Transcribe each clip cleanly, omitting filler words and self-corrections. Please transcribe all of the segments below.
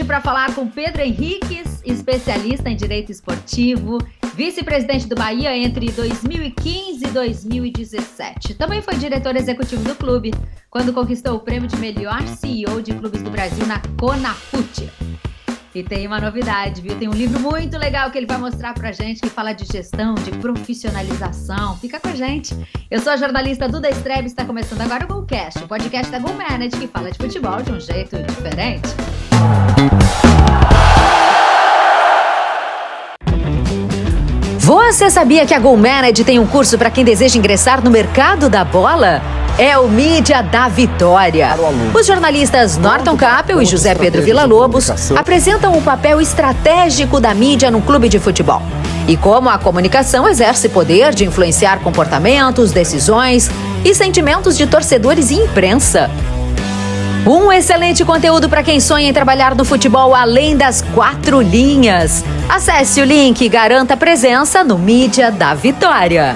para falar com Pedro Henriques, especialista em direito esportivo, vice-presidente do Bahia entre 2015 e 2017. Também foi diretor executivo do clube, quando conquistou o prêmio de melhor CEO de clubes do Brasil na Conafute. E tem uma novidade, viu? Tem um livro muito legal que ele vai mostrar pra gente, que fala de gestão, de profissionalização. Fica com a gente. Eu sou a jornalista Duda Strebe e está começando agora o GolCast, o podcast da GolManage, que fala de futebol de um jeito diferente. Você sabia que a GolManage tem um curso para quem deseja ingressar no mercado da bola? É o Mídia da Vitória. Os jornalistas Norton Capel e José Pedro Villa-Lobos apresentam o papel estratégico da mídia num clube de futebol e como a comunicação exerce poder de influenciar comportamentos, decisões e sentimentos de torcedores e imprensa. Um excelente conteúdo para quem sonha em trabalhar no futebol além das 4 linhas. Acesse o link e garanta presença no Mídia da Vitória.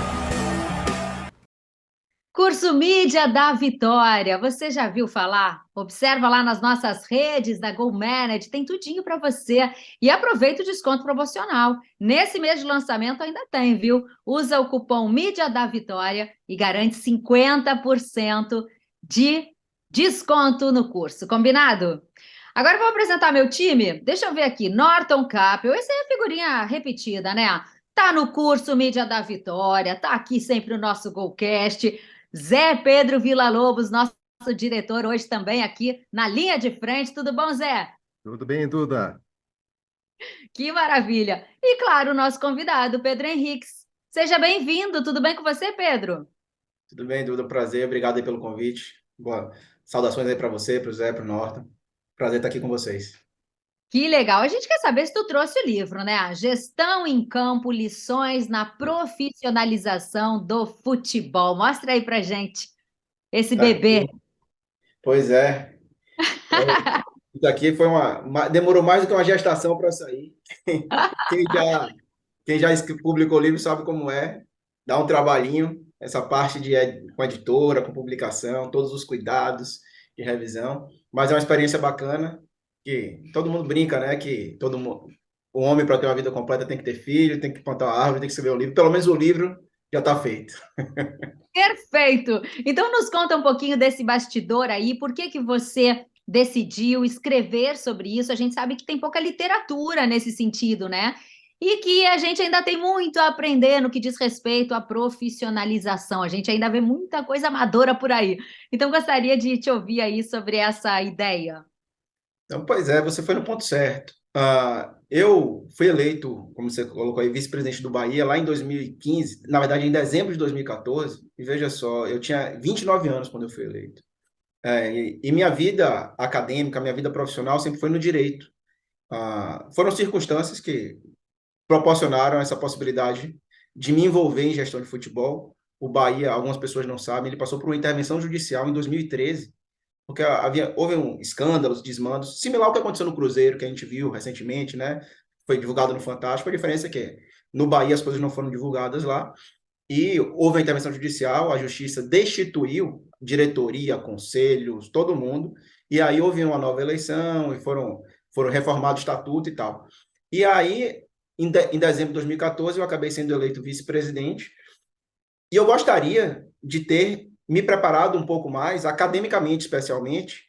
Curso Mídia da Vitória, você já viu falar? Observa lá nas nossas redes da GolManage, tem tudinho para você. E aproveita o desconto promocional. Nesse mês de lançamento ainda tem, viu? Usa o cupom Mídia da Vitória e garante 50% de desconto no curso, combinado? Agora eu vou apresentar meu time. Deixa eu ver aqui, Norton Capel, essa é a figurinha repetida, né? Tá no curso Mídia da Vitória, tá aqui sempre o nosso GolCast. Zé Pedro Villa-Lobos, nosso diretor, hoje também aqui na linha de frente. Tudo bom, Zé? Tudo bem, Duda? Que maravilha! E claro, o nosso convidado, Pedro Henriques. Seja bem-vindo. Tudo bem com você, Pedro? Tudo bem, Duda? Prazer. Obrigado aí pelo convite. Boa. Saudações aí para você, para o Zé, para o Norton. Prazer estar aqui com vocês. Que legal. A gente quer saber se tu trouxe o livro, né? Gestão em Campo, lições na profissionalização do futebol. Mostra aí pra gente esse bebê. Pois é. Isso aqui foi demorou mais do que uma gestação para sair. Quem já publicou o livro sabe como é. Dá um trabalhinho, essa parte com editora, com publicação, todos os cuidados de revisão. Mas é uma experiência bacana, que todo mundo brinca, né? Que o homem, para ter uma vida completa, tem que ter filho, tem que plantar uma árvore, tem que escrever um livro. Pelo menos o livro já está feito. Perfeito! Então nos conta um pouquinho desse bastidor aí, por que você decidiu escrever sobre isso? A gente sabe que tem pouca literatura nesse sentido, né? E que a gente ainda tem muito a aprender no que diz respeito à profissionalização. A gente ainda vê muita coisa amadora por aí. Então gostaria de te ouvir aí sobre essa ideia. Então, pois é, você foi no ponto certo. Eu fui eleito, como você colocou aí, vice-presidente do Bahia lá em 2015, na verdade em dezembro de 2014, e veja só, eu tinha 29 anos quando eu fui eleito. E minha vida acadêmica, minha vida profissional sempre foi no direito. Foram circunstâncias que proporcionaram essa possibilidade de me envolver em gestão de futebol. O Bahia, algumas pessoas não sabem, ele passou por uma intervenção judicial em 2013, porque houve escândalos, desmandos, similar ao que aconteceu no Cruzeiro, que a gente viu recentemente, né? Foi divulgado no Fantástico. A diferença é que no Bahia as coisas não foram divulgadas lá, e houve a intervenção judicial, a justiça destituiu diretoria, conselhos, todo mundo, e aí houve uma nova eleição, e foram reformados o estatuto e tal. E aí, em dezembro de 2014, eu acabei sendo eleito vice-presidente, e eu gostaria de ter me preparado um pouco mais, academicamente especialmente,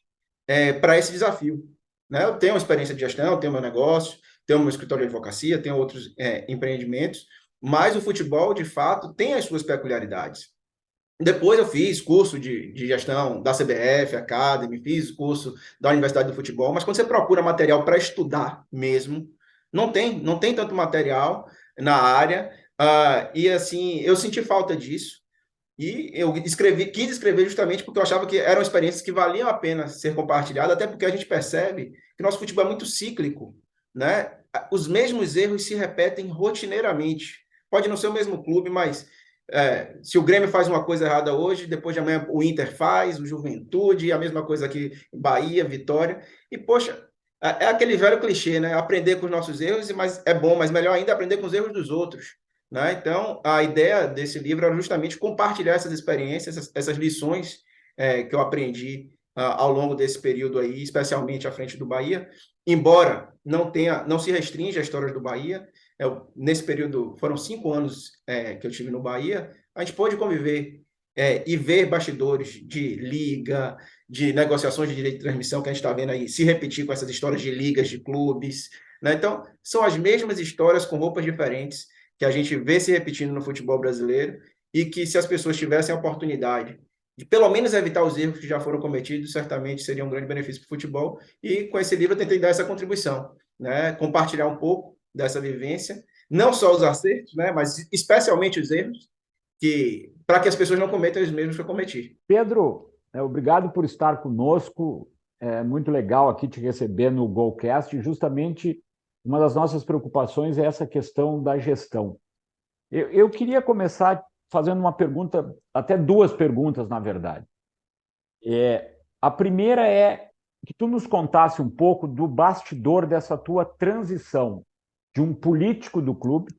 para esse desafio. Né? Eu tenho uma experiência de gestão, tenho meu negócio, tenho meu escritório de advocacia, tenho outros empreendimentos, mas o futebol, de fato, tem as suas peculiaridades. Depois eu fiz curso de gestão da CBF, Academy, fiz curso da Universidade do Futebol, mas quando você procura material para estudar mesmo, não tem tanto material na área, e assim, eu senti falta disso. E eu quis escrever justamente porque eu achava que eram experiências que valiam a pena ser compartilhadas, até porque a gente percebe que nosso futebol é muito cíclico, né? Os mesmos erros se repetem rotineiramente. Pode não ser o mesmo clube, mas se o Grêmio faz uma coisa errada hoje, depois de amanhã o Inter faz, o Juventude, a mesma coisa aqui, Bahia, Vitória. E, poxa, é aquele velho clichê, né? Aprender com os nossos erros, mas é bom, mas melhor ainda aprender com os erros dos outros. Né? Então, a ideia desse livro era justamente compartilhar essas experiências, essas lições que eu aprendi ao longo desse período aí, especialmente à frente do Bahia, embora não se restrinja a história do Bahia. Nesse período, foram 5 anos que eu tive no Bahia, a gente pôde conviver e ver bastidores de liga, de negociações de direito de transmissão que a gente está vendo aí se repetir com essas histórias de ligas, de clubes, né? Então, são as mesmas histórias com roupas diferentes que a gente vê se repetindo no futebol brasileiro e que, se as pessoas tivessem a oportunidade de pelo menos evitar os erros que já foram cometidos, certamente seria um grande benefício para o futebol. E com esse livro eu tentei dar essa contribuição, né? Compartilhar um pouco dessa vivência, não só os acertos, né? Mas especialmente os erros, para que as pessoas não cometam os mesmos que eu cometi. Pedro, obrigado por estar conosco. É muito legal aqui te receber no Golcast. Justamente uma das nossas preocupações é essa questão da gestão. Eu queria começar fazendo uma pergunta, até duas perguntas, na verdade. A primeira é que tu nos contasse um pouco do bastidor dessa tua transição de um político do clube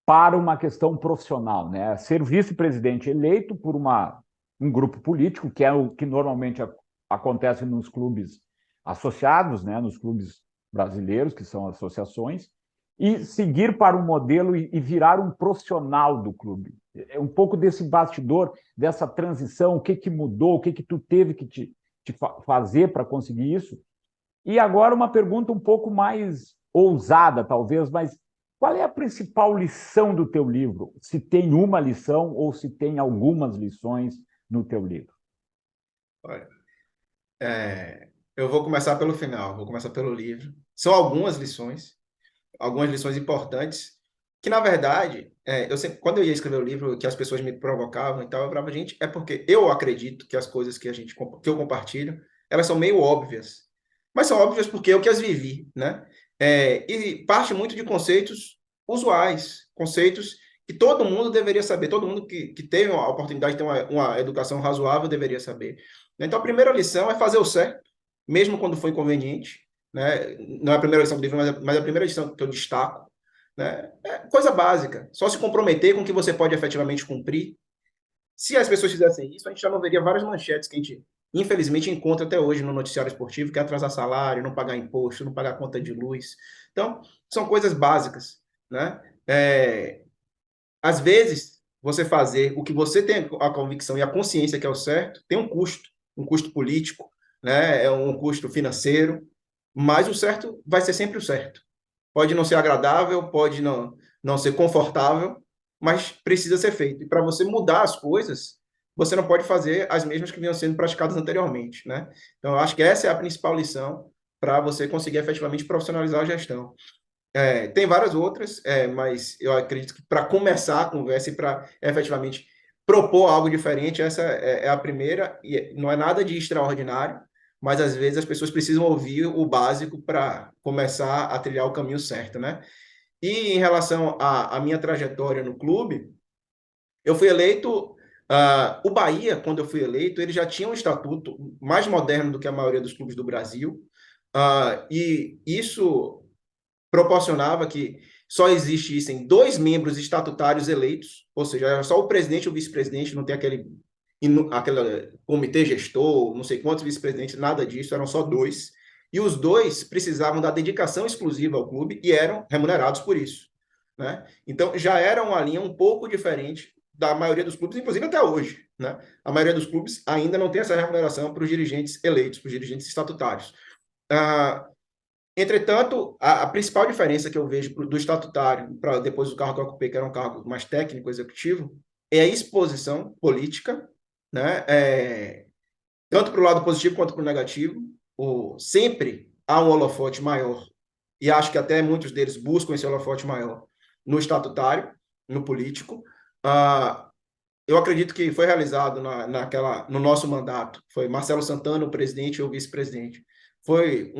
para uma questão profissional, né? Ser vice-presidente eleito por um grupo político, que é o que normalmente acontece nos clubes associados, né? Nos clubes brasileiros, que são associações, e seguir para um modelo e virar um profissional do clube. É um pouco desse bastidor, dessa transição, o que mudou, o que tu teve que te fazer para conseguir isso. E agora uma pergunta um pouco mais ousada, talvez, mas qual é a principal lição do teu livro? Se tem uma lição ou se tem algumas lições no teu livro? Olha, eu vou começar pelo final, vou começar pelo livro. São algumas lições importantes, que, na verdade, quando eu ia escrever o livro, que as pessoas me provocavam e tal, eu falava, gente, é porque eu acredito que as coisas que eu compartilho, elas são meio óbvias, mas são óbvias porque eu que as vivi, né? E parte muito de conceitos usuais, conceitos que todo mundo deveria saber, todo mundo que teve a oportunidade de ter uma educação razoável deveria saber. Então, a primeira lição é fazer o certo, mesmo quando for inconveniente, né? Não é a primeira lição do livro, mas a primeira lição que eu destaco, né? É coisa básica, só se comprometer com o que você pode efetivamente cumprir. Se as pessoas fizessem isso, a gente já não veria várias manchetes que a gente, infelizmente, encontra até hoje no noticiário esportivo, que é atrasar salário, não pagar imposto, não pagar conta de luz. Então, são coisas básicas, né? Às vezes, você fazer o que você tem a convicção e a consciência que é o certo, tem um custo político, né? É um custo financeiro, mas o certo vai ser sempre o certo. Pode não ser agradável, pode não ser confortável, mas precisa ser feito. E para você mudar as coisas, você não pode fazer as mesmas que vinham sendo praticadas anteriormente, né? Então, eu acho que essa é a principal lição para você conseguir efetivamente profissionalizar a gestão. Tem várias outras, mas eu acredito que para começar a conversa e para efetivamente propor algo diferente, essa é a primeira, e não é nada de extraordinário, mas às vezes as pessoas precisam ouvir o básico para começar a trilhar o caminho certo, né? E em relação à minha trajetória no clube, eu fui eleito. O Bahia, quando eu fui eleito, ele já tinha um estatuto mais moderno do que a maioria dos clubes do Brasil, e isso proporcionava que só existissem 2 membros estatutários eleitos, ou seja, era só o presidente e o vice-presidente, não tem aquele comitê gestor, não sei quantos vice-presidentes, nada disso, eram só 2. E os 2 precisavam da dedicação exclusiva ao clube e eram remunerados por isso, né? Então, já era uma linha um pouco diferente da maioria dos clubes, inclusive até hoje, né? A maioria dos clubes ainda não tem essa remuneração para os dirigentes eleitos, para os dirigentes estatutários. Entretanto, a principal diferença que eu vejo do estatutário para depois do cargo que eu ocupei, que era um cargo mais técnico, executivo, é a exposição política, né? Tanto para o lado positivo quanto para o negativo. Sempre há um holofote maior, e acho que até muitos deles buscam esse holofote maior no estatutário, no político. Eu acredito que foi realizado no nosso mandato, foi Marcelo Santana, o presidente e o vice-presidente. Foi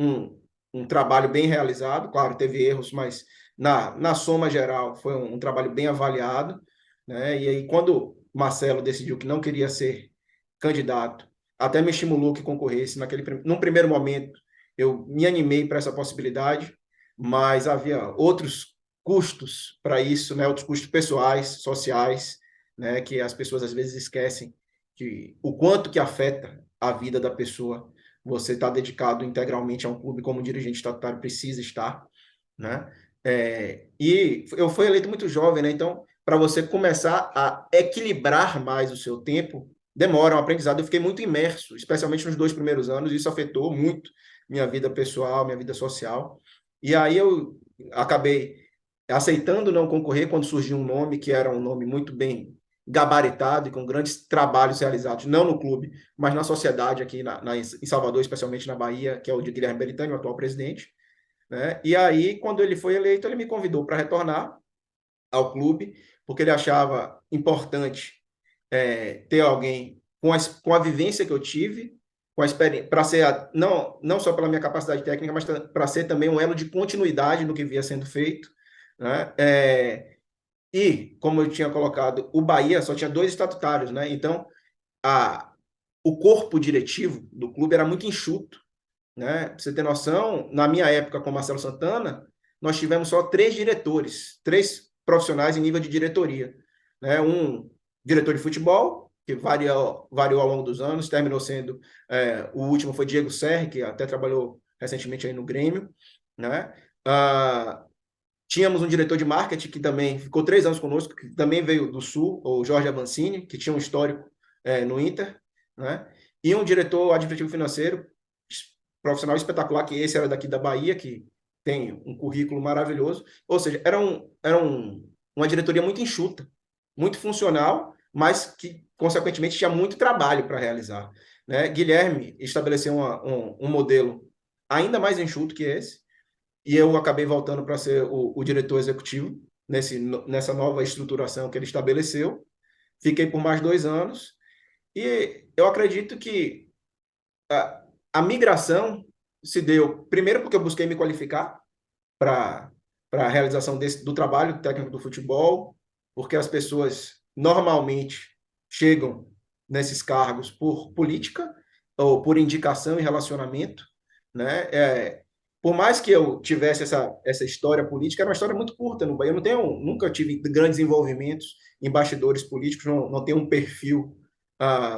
um trabalho bem realizado, claro, teve erros, mas na soma geral foi um trabalho bem avaliado, né? E aí, quando Marcelo decidiu que não queria ser candidato, até me estimulou que concorresse. Num primeiro momento, eu me animei para essa possibilidade, mas havia outros custos para isso, né? Outros custos pessoais, sociais, né? Que as pessoas às vezes esquecem o quanto que afeta a vida da pessoa. Você está dedicado integralmente a um clube como dirigente estatutário precisa estar, né? E eu fui eleito muito jovem, né? Então, para você começar a equilibrar mais o seu tempo, demora um aprendizado. Eu fiquei muito imerso, especialmente nos 2 primeiros anos, e isso afetou muito minha vida pessoal, minha vida social. E aí eu acabei aceitando não concorrer quando surgiu um nome que era um nome muito bem gabaritado e com grandes trabalhos realizados, não no clube, mas na sociedade aqui em Salvador, especialmente na Bahia, que é o de Guilherme Belitani, o atual presidente, né? E aí, quando ele foi eleito, ele me convidou para retornar ao clube, porque ele achava importante ter alguém com a vivência que eu tive, com a experiência, para ser, não só pela minha capacidade técnica, mas para ser também um elo de continuidade no que via sendo feito, né? E, como eu tinha colocado, o Bahia só tinha 2 estatutários, né? Então, o corpo diretivo do clube era muito enxuto, né? Pra você ter noção, na minha época com Marcelo Santana, nós tivemos só 3 diretores, 3 profissionais em nível de diretoria, né? Um diretor de futebol, que variou ao longo dos anos, terminou sendo, o último foi Diego Serri, que até trabalhou recentemente aí no Grêmio, né? Tínhamos um diretor de marketing que também ficou 3 anos conosco, que também veio do Sul, o Jorge Avancini, que tinha um histórico no Inter, né? E um diretor administrativo financeiro, profissional espetacular, que esse era daqui da Bahia, que tem um currículo maravilhoso. Ou seja, uma diretoria muito enxuta, muito funcional, mas que, consequentemente, tinha muito trabalho para realizar, né? Guilherme estabeleceu um modelo ainda mais enxuto que esse, e eu acabei voltando para ser o diretor executivo nessa nova estruturação que ele estabeleceu. Fiquei por mais 2 anos, e eu acredito que a migração se deu, primeiro, porque eu busquei me qualificar para a realização do trabalho técnico do futebol, porque as pessoas normalmente chegam nesses cargos por política ou por indicação e relacionamento, né? Por mais que eu tivesse essa história política, era uma história muito curta no Bahia. Nunca tive grandes envolvimentos em bastidores políticos, não tenho um perfil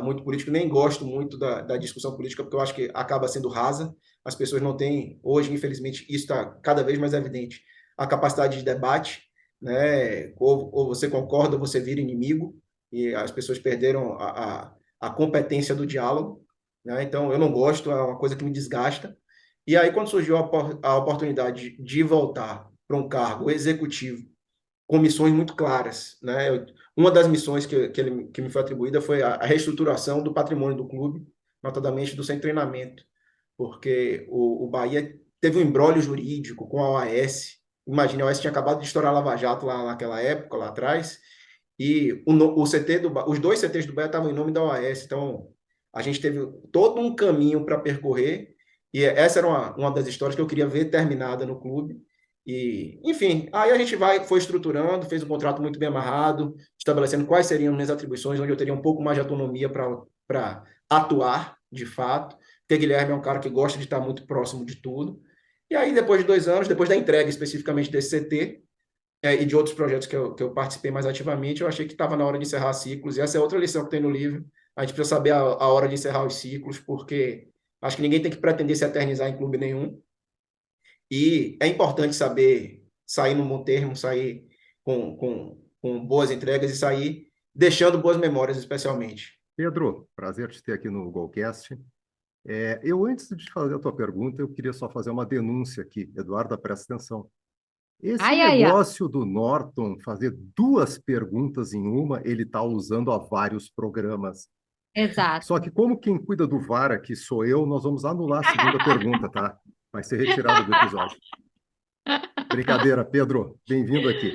muito político, nem gosto muito da discussão política, porque eu acho que acaba sendo rasa. As pessoas não têm, hoje, infelizmente, isso está cada vez mais evidente, a capacidade de debate, né? Ou você concorda ou você vira inimigo, e as pessoas perderam a competência do diálogo, né? Então, eu não gosto, é uma coisa que me desgasta. E aí, quando surgiu a oportunidade de voltar para um cargo executivo, com missões muito claras, né? Uma das missões que me foi atribuída foi a reestruturação do patrimônio do clube, notadamente do sem treinamento, porque o Bahia teve um imbróglio jurídico com a OAS. Imagina, a OAS tinha acabado de estourar a Lava Jato lá naquela época, lá atrás, e o CT os 2 CTs do Bahia estavam em nome da OAS, então a gente teve todo um caminho para percorrer, e essa era uma das histórias que eu queria ver terminada no clube. E, enfim, aí a gente foi estruturando, fez um contrato muito bem amarrado, estabelecendo quais seriam minhas atribuições, onde eu teria um pouco mais de autonomia para atuar, de fato, porque Guilherme é um cara que gosta de estar muito próximo de tudo. E aí, depois de 2 anos, depois da entrega especificamente desse CT, e de outros projetos que eu participei mais ativamente, eu achei que estava na hora de encerrar ciclos, e essa é outra lição que tem no livro. A gente precisa saber a hora de encerrar os ciclos, porque acho que ninguém tem que pretender se eternizar em clube nenhum, e é importante saber sair no bom termo, sair com boas entregas e sair deixando boas memórias, especialmente. Pedro, prazer te ter aqui no Golcast. Eu, antes de fazer a tua pergunta, eu queria só fazer uma denúncia aqui. Eduarda, presta atenção. Esse Ai, ai, ai. negócio do Norton fazer 2 perguntas em uma, ele está usando há vários programas. Exato. Só que como quem cuida do VAR aqui sou eu, nós vamos anular a segunda pergunta, tá? Vai ser retirada do episódio. Brincadeira, Pedro. Bem-vindo aqui.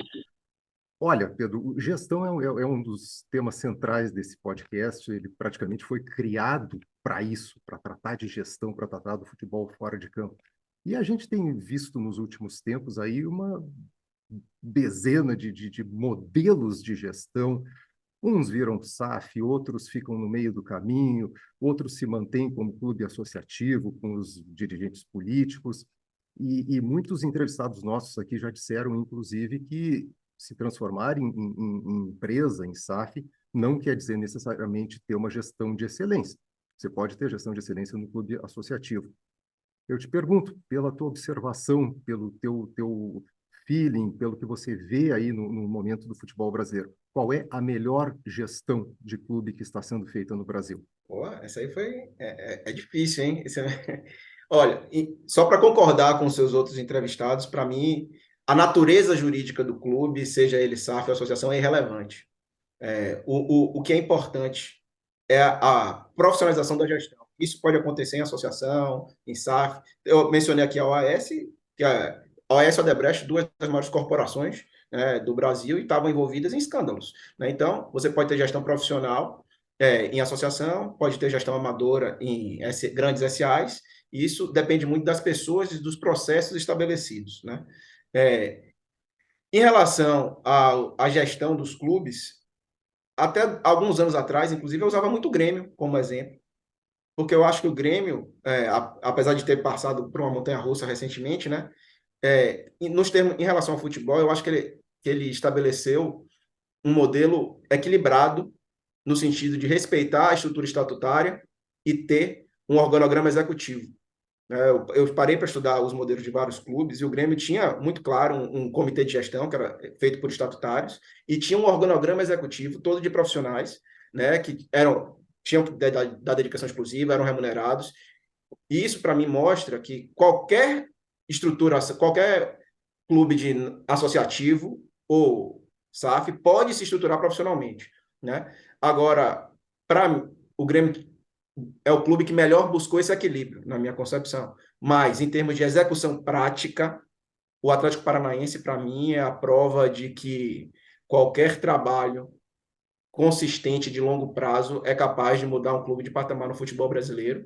Olha, Pedro, gestão é um dos temas centrais desse podcast. Ele praticamente foi criado para isso, para tratar de gestão, para tratar do futebol fora de campo. E a gente tem visto nos últimos tempos aí uma dezena de modelos de gestão. Uns viram SAF, outros ficam no meio do caminho, outros se mantêm como clube associativo com os dirigentes políticos. E muitos entrevistados nossos aqui já disseram, inclusive, que se transformar em empresa, em SAF, não quer dizer necessariamente ter uma gestão de excelência. Você pode ter gestão de excelência no clube associativo. Eu te pergunto, pela tua observação, pelo teu feeling, pelo que você vê aí no momento do futebol brasileiro, qual é a melhor gestão de clube que está sendo feita no Brasil? Pô, essa aí foi. É difícil, hein? Olha, só para concordar com os seus outros entrevistados, para mim, a natureza jurídica do clube, seja ele SAF ou associação, é irrelevante. O que é importante é a profissionalização da gestão. Isso pode acontecer em associação, em SAF. Eu mencionei aqui a OAS, que a OAS e a Odebrecht, duas das maiores corporações, né, do Brasil, e estavam envolvidas em escândalos, né? Então, você pode ter gestão profissional em associação, pode ter gestão amadora em grandes SAs, e isso depende muito das pessoas e dos processos estabelecidos, né? Em relação à gestão dos clubes, até alguns anos atrás, inclusive, eu usava muito o Grêmio como exemplo, porque eu acho que o Grêmio, apesar de ter passado por uma montanha-russa recentemente, né, em relação ao futebol, eu acho que ele estabeleceu um modelo equilibrado no sentido de respeitar a estrutura estatutária e ter um organograma executivo. Eu parei para estudar os modelos de vários clubes e o Grêmio tinha muito claro um comitê de gestão que era feito por estatutários e tinha um organograma executivo todo de profissionais, né, que tinham que dar dedicação exclusiva, eram remunerados. E isso, para mim, mostra que qualquer estrutura, qualquer clube associativo ou SAF pode se estruturar profissionalmente, né? Agora, para o Grêmio é o clube que melhor buscou esse equilíbrio, na minha concepção. Mas, em termos de execução prática, o Atlético Paranaense, para mim, é a prova de que qualquer trabalho consistente de longo prazo é capaz de mudar um clube de patamar no futebol brasileiro,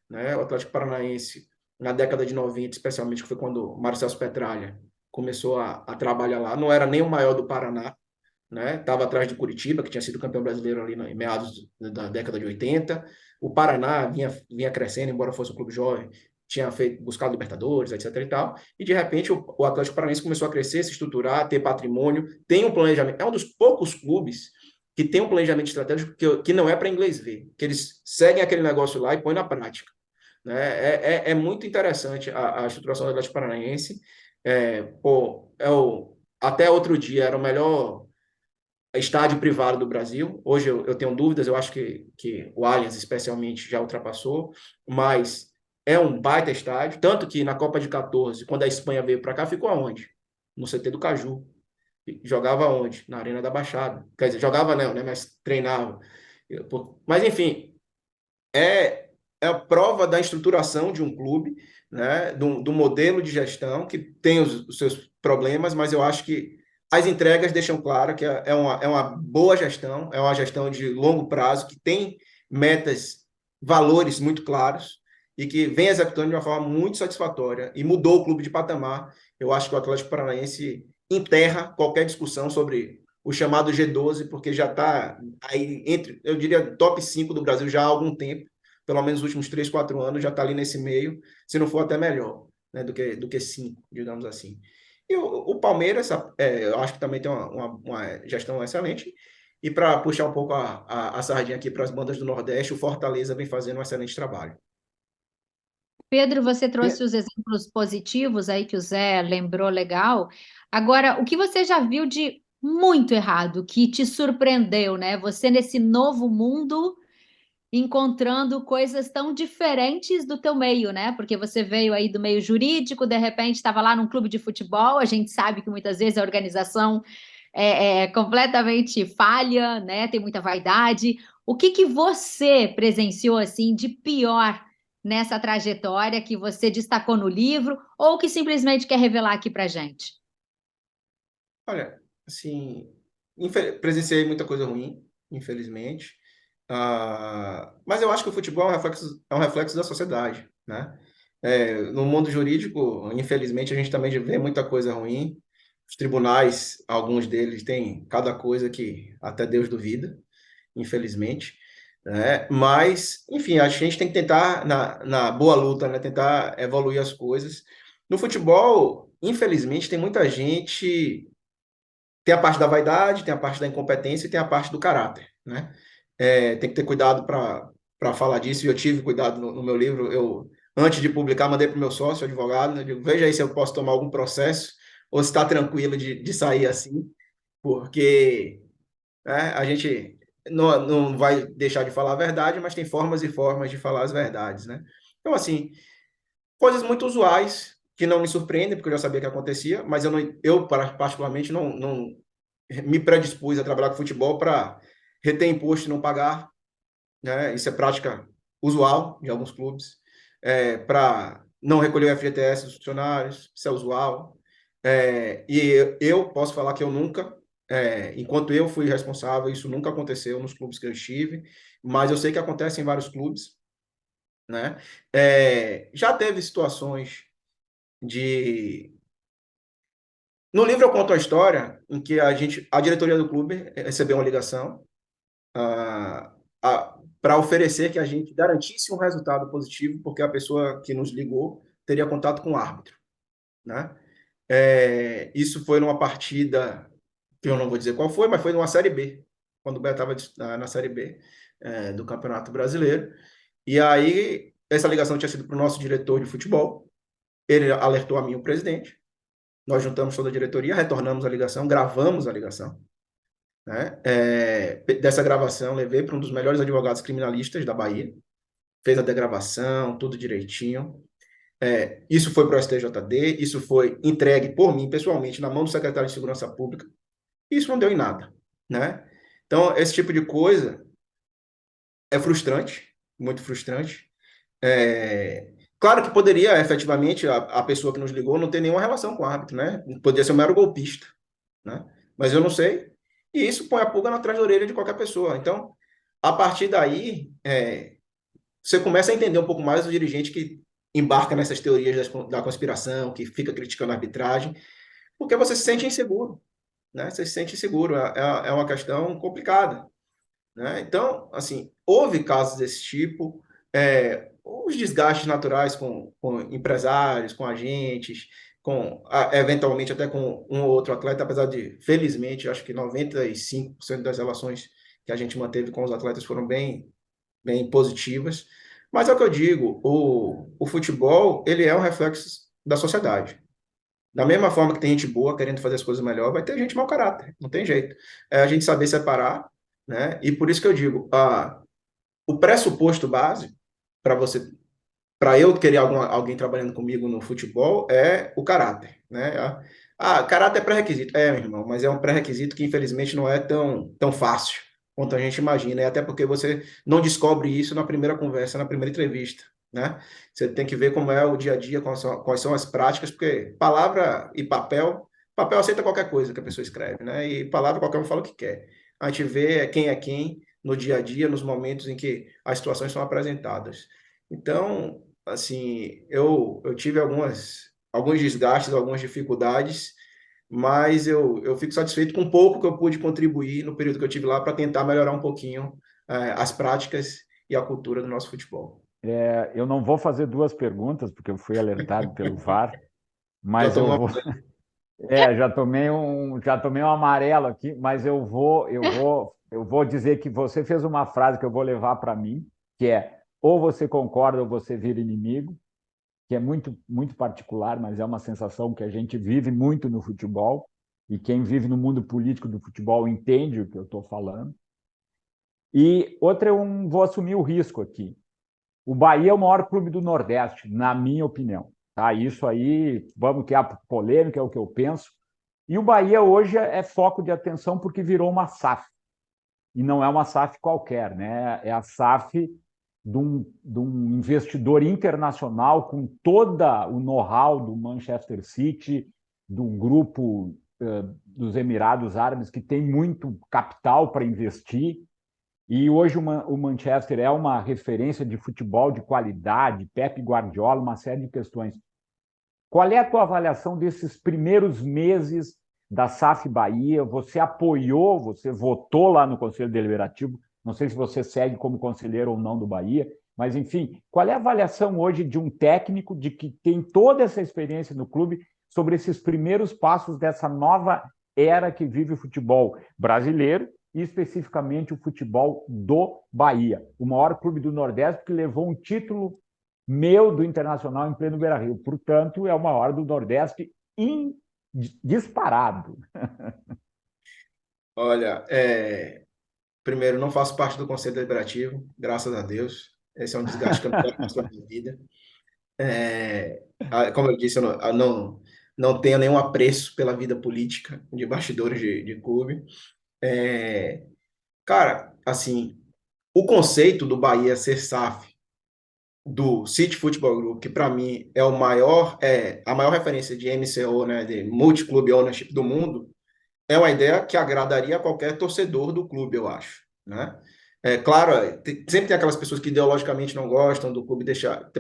né? O Atlético Paranaense, na década de 90, especialmente, que foi quando o Marcelo Petralha começou a trabalhar lá, não era nem o maior do Paraná, né? Estava atrás de Curitiba, que tinha sido campeão brasileiro ali em meados da década de 80. O Paraná vinha crescendo, embora fosse um clube jovem, tinha buscado Libertadores, etc. e tal, e de repente o Atlético Paranaense começou a crescer, se estruturar, ter patrimônio, tem um planejamento. É um dos poucos clubes que tem um planejamento estratégico que não é para inglês ver, que eles seguem aquele negócio lá e põem na prática, né? É muito interessante a estruturação do Atlético Paranaense. Até outro dia era o melhor estádio privado do Brasil. Hoje eu tenho dúvidas, eu acho que o Allianz especialmente já ultrapassou, mas é um baita estádio, tanto que na Copa de 14, quando a Espanha veio para cá, ficou aonde? No CT do Caju. Jogava onde? Na Arena da Baixada. Quer dizer, jogava não, né? Mas treinava. Mas, enfim, é a prova da estruturação de um clube, né? Do modelo de gestão, que tem os seus problemas, mas eu acho que as entregas deixam claro que é uma boa gestão, é uma gestão de longo prazo, que tem metas, valores muito claros e que vem executando de uma forma muito satisfatória e mudou o clube de patamar. Eu acho que o Atlético Paranaense enterra qualquer discussão sobre o chamado G12, porque já está aí entre, eu diria, top 5 do Brasil já há algum tempo, pelo menos nos últimos 3, 4 anos, já está ali nesse meio, se não for até melhor, né, do que 5, digamos assim. E o Palmeiras, eu acho que também tem uma gestão excelente. E para puxar um pouco a sardinha aqui para as bandas do Nordeste, o Fortaleza vem fazendo um excelente trabalho. Pedro, você trouxe os exemplos positivos aí que o Zé lembrou legal. Agora, o que você já viu de muito errado, que te surpreendeu, né? Você nesse novo mundo encontrando coisas tão diferentes do teu meio, né? Porque você veio aí do meio jurídico, de repente estava lá num clube de futebol, a gente sabe que muitas vezes a organização é completamente falha, né? Tem muita vaidade. O que você presenciou assim de pior nessa trajetória que você destacou no livro ou que simplesmente quer revelar aqui para gente? Olha, assim, presenciei muita coisa ruim, infelizmente. Mas eu acho que o futebol é um reflexo da sociedade, né? No mundo jurídico, infelizmente, a gente também vê muita coisa ruim. Os tribunais, alguns deles têm cada coisa que até Deus duvida, infelizmente, né? Mas, enfim, a gente tem que tentar, na boa luta, né? Tentar evoluir as coisas. No futebol, infelizmente, tem muita gente. Tem a parte da vaidade, tem a parte da incompetência e tem a parte do caráter, né? Tem que ter cuidado para para falar disso, e eu tive cuidado no meu livro. Eu, antes de publicar, mandei para o meu sócio, advogado, né? Eu digo, veja aí se eu posso tomar algum processo, ou se está tranquilo de sair assim, porque né, a gente não vai deixar de falar a verdade, mas tem formas e formas de falar as verdades, né? Então, assim, coisas muito usuais que não me surpreendem, porque eu já sabia que acontecia, mas eu particularmente, não me predispus a trabalhar com futebol para reter imposto e não pagar, né? Isso é prática usual de alguns clubes. Para não recolher o FGTS dos funcionários, isso é usual. E eu posso falar que eu nunca, enquanto eu fui responsável, isso nunca aconteceu nos clubes que eu estive, mas eu sei que acontece em vários clubes, né? Já teve situações de... No livro eu conto a história em que a diretoria do clube recebeu uma ligação para oferecer que a gente garantisse um resultado positivo, porque a pessoa que nos ligou teria contato com o árbitro, né? Isso foi numa partida que eu não vou dizer qual foi, mas foi numa Série B, quando o Beto estava na Série B do Campeonato Brasileiro. E aí, essa ligação tinha sido para o nosso diretor de futebol, ele alertou a mim, o presidente, nós juntamos toda a diretoria, retornamos a ligação, gravamos a ligação, né? Dessa gravação, levei para um dos melhores advogados criminalistas da Bahia, fez a degravação, tudo direitinho. Isso foi para o STJD, isso foi entregue por mim, pessoalmente, na mão do secretário de Segurança Pública, e isso não deu em nada, né? Então, esse tipo de coisa é frustrante, muito frustrante. Claro que poderia, efetivamente, a pessoa que nos ligou não ter nenhuma relação com o árbitro, né? Poderia ser um mero golpista, né? Mas eu não sei, e isso põe a pulga atrás da orelha de qualquer pessoa. Então, a partir daí, você começa a entender um pouco mais o dirigente que embarca nessas teorias da conspiração, que fica criticando a arbitragem, porque você se sente inseguro, né? Você se sente inseguro, é uma questão complicada, né? Então, assim, houve casos desse tipo, os desgastes naturais com empresários, com agentes, eventualmente até com um ou outro atleta, apesar de, felizmente, acho que 95% das relações que a gente manteve com os atletas foram bem, bem positivas. Mas é o que eu digo, o futebol, ele é um reflexo da sociedade. Da mesma forma que tem gente boa querendo fazer as coisas melhor, vai ter gente mau caráter, não tem jeito. É a gente saber separar, né? E por isso que eu digo, o pressuposto básico para eu querer alguém trabalhando comigo no futebol é o caráter, né? Caráter é pré-requisito. Meu irmão, mas é um pré-requisito que infelizmente não é tão fácil quanto a gente imagina, e até porque você não descobre isso na primeira conversa, na primeira entrevista, né? Você tem que ver como é o dia a dia, quais são as práticas, porque palavra e papel aceita qualquer coisa que a pessoa escreve, né? E palavra qualquer um fala o que quer. A gente vê quem é quem no dia a dia, nos momentos em que as situações são apresentadas. Então, assim, eu tive alguns desgastes, algumas dificuldades, mas eu fico satisfeito com o pouco que eu pude contribuir no período que eu tive lá para tentar melhorar um pouquinho as práticas e a cultura do nosso futebol. Eu não vou fazer duas perguntas, porque eu fui alertado pelo VAR, Já mas eu tomou vou. Já tomei um amarelo aqui, mas eu vou dizer que você fez uma frase que eu vou levar para mim, que é: ou você concorda ou você vira inimigo, que é muito, muito particular, mas é uma sensação que a gente vive muito no futebol, e quem vive no mundo político do futebol entende o que eu estou falando. E outra, vou assumir o risco aqui. O Bahia é o maior clube do Nordeste, na minha opinião. Tá? Isso aí, vamos criar polêmica, é o que eu penso. E o Bahia hoje é foco de atenção porque virou uma SAF. E não é uma SAF qualquer, né? É a SAF de um investidor internacional com todo o know-how do Manchester City, do grupo dos Emirados Árabes, que tem muito capital para investir. E hoje o Manchester é uma referência de futebol de qualidade, Pep Guardiola, uma série de questões. Qual é a tua avaliação desses primeiros meses da SAF Bahia? Você apoiou, você votou lá no Conselho Deliberativo, não sei se você segue como conselheiro ou não do Bahia, mas, enfim, qual é a avaliação hoje de um técnico de que tem toda essa experiência no clube sobre esses primeiros passos dessa nova era que vive o futebol brasileiro e especificamente o futebol do Bahia, o maior clube do Nordeste, que levou um título meu do Internacional em pleno Beira-Rio. Portanto, é o maior do Nordeste disparado. Olha, primeiro, não faço parte do Conselho Deliberativo, graças a Deus. Esse é um desgaste que eu não quero mais para minha vida. Como eu disse, eu não tenho nenhum apreço pela vida política de bastidores de clube. Cara, assim, o conceito do Bahia ser SAF, do City Football Group, que para mim é a maior referência de MCO, né, de Multi-Club Ownership do mundo, é uma ideia que agradaria a qualquer torcedor do clube, eu acho, né? Claro, sempre tem aquelas pessoas que ideologicamente não gostam do clube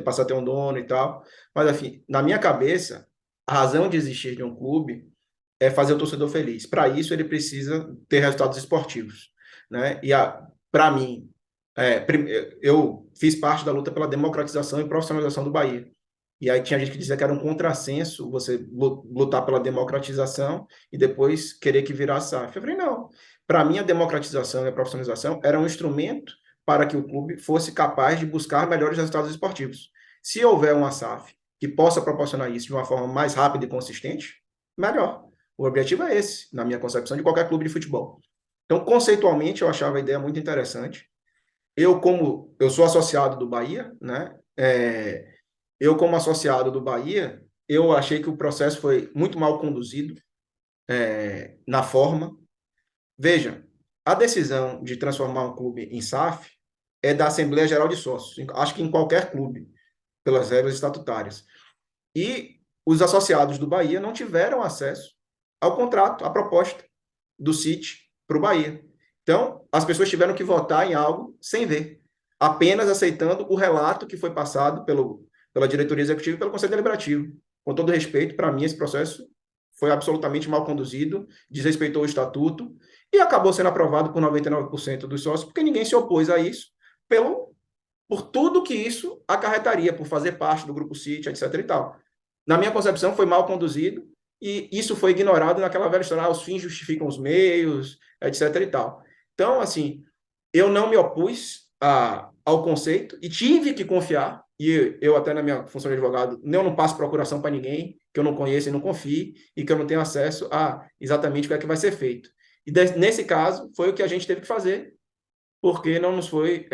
passar a ter um dono e tal, mas, enfim, na minha cabeça, a razão de existir de um clube é fazer o torcedor feliz. Para isso, ele precisa ter resultados esportivos, né? E para mim, eu fiz parte da luta pela democratização e profissionalização do Bahia. E aí tinha gente que dizia que era um contrassenso você lutar pela democratização e depois querer que virasse SAF. Eu falei, não. Para mim, a democratização e a profissionalização era um instrumento para que o clube fosse capaz de buscar melhores resultados esportivos. Se houver uma SAF que possa proporcionar isso de uma forma mais rápida e consistente, melhor. O objetivo é esse, na minha concepção, de qualquer clube de futebol. Então, conceitualmente, eu achava a ideia muito interessante. Como eu sou associado do Bahia, né? Eu, como associado do Bahia, eu achei que o processo foi muito mal conduzido na forma. Veja, a decisão de transformar um clube em SAF é da Assembleia Geral de Sócios, acho que em qualquer clube, pelas regras estatutárias. E os associados do Bahia não tiveram acesso ao contrato, à proposta do City para o Bahia. Então, as pessoas tiveram que votar em algo sem ver, apenas aceitando o relato que foi passado pela diretoria executiva e pelo Conselho Deliberativo. Com todo respeito, para mim, esse processo foi absolutamente mal conduzido, desrespeitou o estatuto e acabou sendo aprovado por 99% dos sócios, porque ninguém se opôs a isso, por tudo que isso acarretaria, por fazer parte do Grupo City, etc. e tal. Na minha concepção, foi mal conduzido e isso foi ignorado naquela velha história, os fins justificam os meios, etc. e tal. Então, assim, eu não me opus ao conceito e tive que confiar, e eu até na minha função de advogado, eu não passo procuração para ninguém que eu não conheça e não confie, e que eu não tenho acesso a exatamente o que é que vai ser feito. E nesse caso, foi o que a gente teve que fazer, porque não nos foi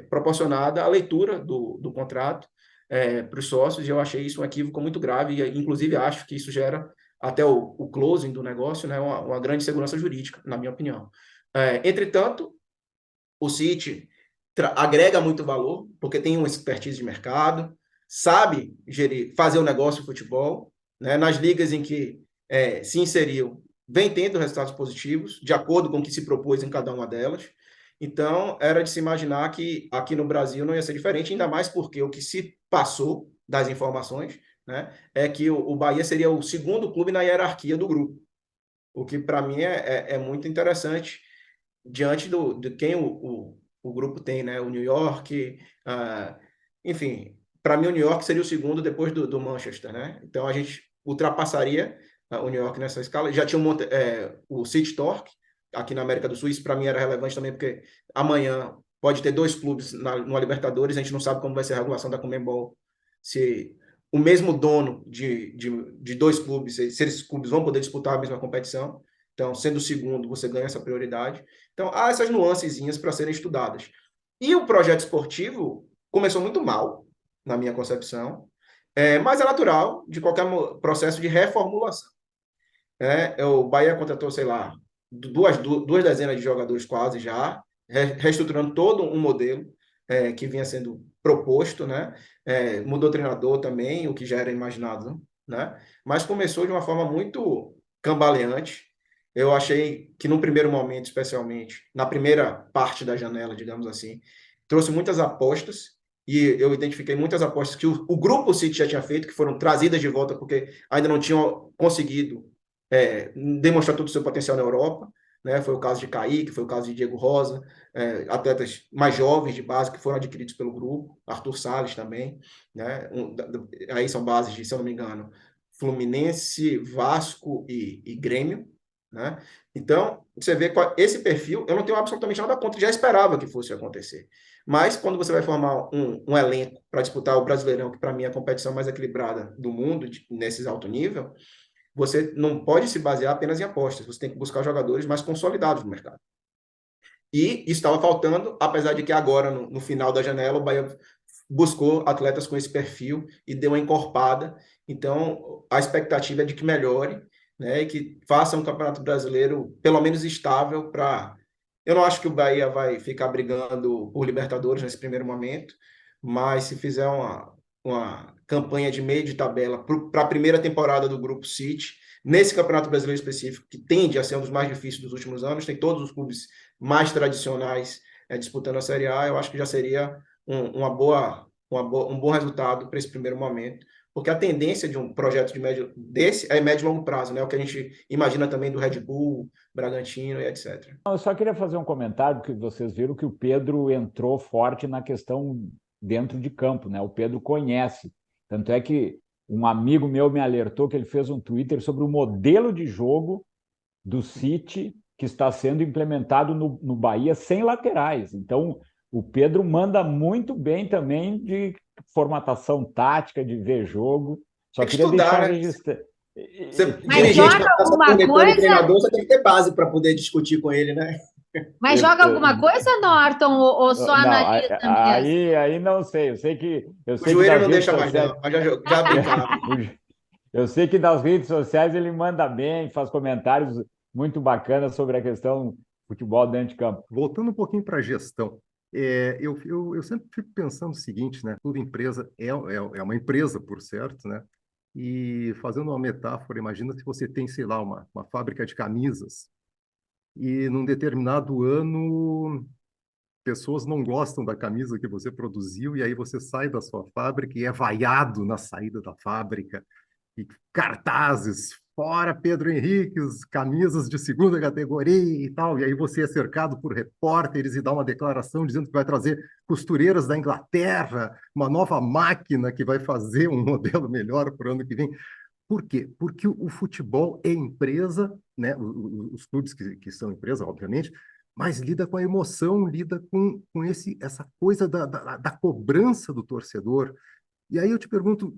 proporcionada a leitura do contrato para os sócios, e eu achei isso um equívoco muito grave, e inclusive acho que isso gera até o closing do negócio, né, uma grande segurança jurídica, na minha opinião. Entretanto, o City agrega muito valor, porque tem uma expertise de mercado, sabe fazer o negócio de futebol, né? Nas ligas em que se inseriu, vem tendo resultados positivos, de acordo com o que se propôs em cada uma delas. Então, era de se imaginar que aqui no Brasil não ia ser diferente, ainda mais porque o que se passou das informações, né, é que o Bahia seria o segundo clube na hierarquia do grupo, o que para mim é muito interessante diante de quem o grupo tem, né? O New York, enfim, para mim o New York seria o segundo depois do Manchester, né? Então a gente ultrapassaria o New York nessa escala. Já tinha o City Torque aqui na América do Sul, isso para mim era relevante também, porque amanhã pode ter dois clubes no Libertadores, a gente não sabe como vai ser a regulação da Conmebol, se o mesmo dono de dois clubes, se esses clubes vão poder disputar a mesma competição. Então, sendo o segundo, você ganha essa prioridade. Então, há essas nuancezinhas para serem estudadas. E o projeto esportivo começou muito mal, na minha concepção, mas é natural de qualquer processo de reformulação. O Bahia contratou, sei lá, duas dezenas de jogadores quase já, reestruturando todo um modelo que vinha sendo proposto, né? Mudou treinador também, o que já era imaginado, né? Mas começou de uma forma muito cambaleante. Eu achei que, no primeiro momento, especialmente, na primeira parte da janela, digamos assim, trouxe muitas apostas, e eu identifiquei muitas apostas que o Grupo City já tinha feito, que foram trazidas de volta porque ainda não tinham conseguido demonstrar todo o seu potencial na Europa, né? Foi o caso de Kaique, foi o caso de Diego Rosa, atletas mais jovens de base que foram adquiridos pelo grupo, Arthur Salles também, né? Aí são bases de, se eu não me engano, Fluminense, Vasco e Grêmio, né? Então, você vê esse perfil, eu não tenho absolutamente nada contra, já esperava que fosse acontecer. Mas quando você vai formar um elenco para disputar o Brasileirão, que para mim é a competição mais equilibrada do mundo, nesses alto nível, você não pode se basear apenas em apostas, você tem que buscar jogadores mais consolidados no mercado. E isso estava faltando, apesar de que agora, no final da janela, o Bahia buscou atletas com esse perfil e deu uma encorpada. Então, a expectativa é de que melhore, né, e que faça um Campeonato Brasileiro pelo menos estável para... Eu não acho que o Bahia vai ficar brigando por Libertadores nesse primeiro momento, mas se fizer uma campanha de meio de tabela para a primeira temporada do Grupo City, nesse Campeonato Brasileiro específico, que tende a ser um dos mais difíceis dos últimos anos, tem todos os clubes mais tradicionais disputando a Série A, eu acho que já seria um bom resultado para esse primeiro momento, porque a tendência de um projeto desse é médio e longo prazo, né? O que a gente imagina também do Red Bull, Bragantino e etc. Eu só queria fazer um comentário, porque vocês viram que o Pedro entrou forte na questão dentro de campo, né? O Pedro conhece. Tanto é que um amigo meu me alertou que ele fez um Twitter sobre o modelo de jogo do City que está sendo implementado no Bahia sem laterais. Então, o Pedro manda muito bem também de formatação tática, de ver jogo. Só queria estudar, deixar né? registrado. Mas joga alguma coisa? Treinador, você tem que ter base para poder discutir com ele, né? Mas joga alguma coisa, Norton, ou só Não, analisa mesmo? aí não sei. Eu O sei que joelho das não redes deixa mais, sociais. não. Mas já brincava. Eu sei que das redes sociais ele manda bem, faz comentários muito bacanas sobre a questão futebol dentro de campo. Voltando um pouquinho para a gestão, eu sempre fico pensando o seguinte, né? Toda empresa é uma empresa, por certo, né? E fazendo uma metáfora, imagina se você tem, sei lá, uma fábrica de camisas e num determinado ano pessoas não gostam da camisa que você produziu e aí você sai da sua fábrica e é vaiado na saída da fábrica e cartazes, fora Pedro Henriques, camisas de segunda categoria e tal, e aí você é cercado por repórteres e dá uma declaração dizendo que vai trazer costureiras da Inglaterra, uma nova máquina que vai fazer um modelo melhor para o ano que vem. Por quê? Porque o futebol é empresa, né? Os clubes que são empresa, obviamente, mas lida com a emoção, lida com essa coisa da cobrança do torcedor. E aí eu te pergunto,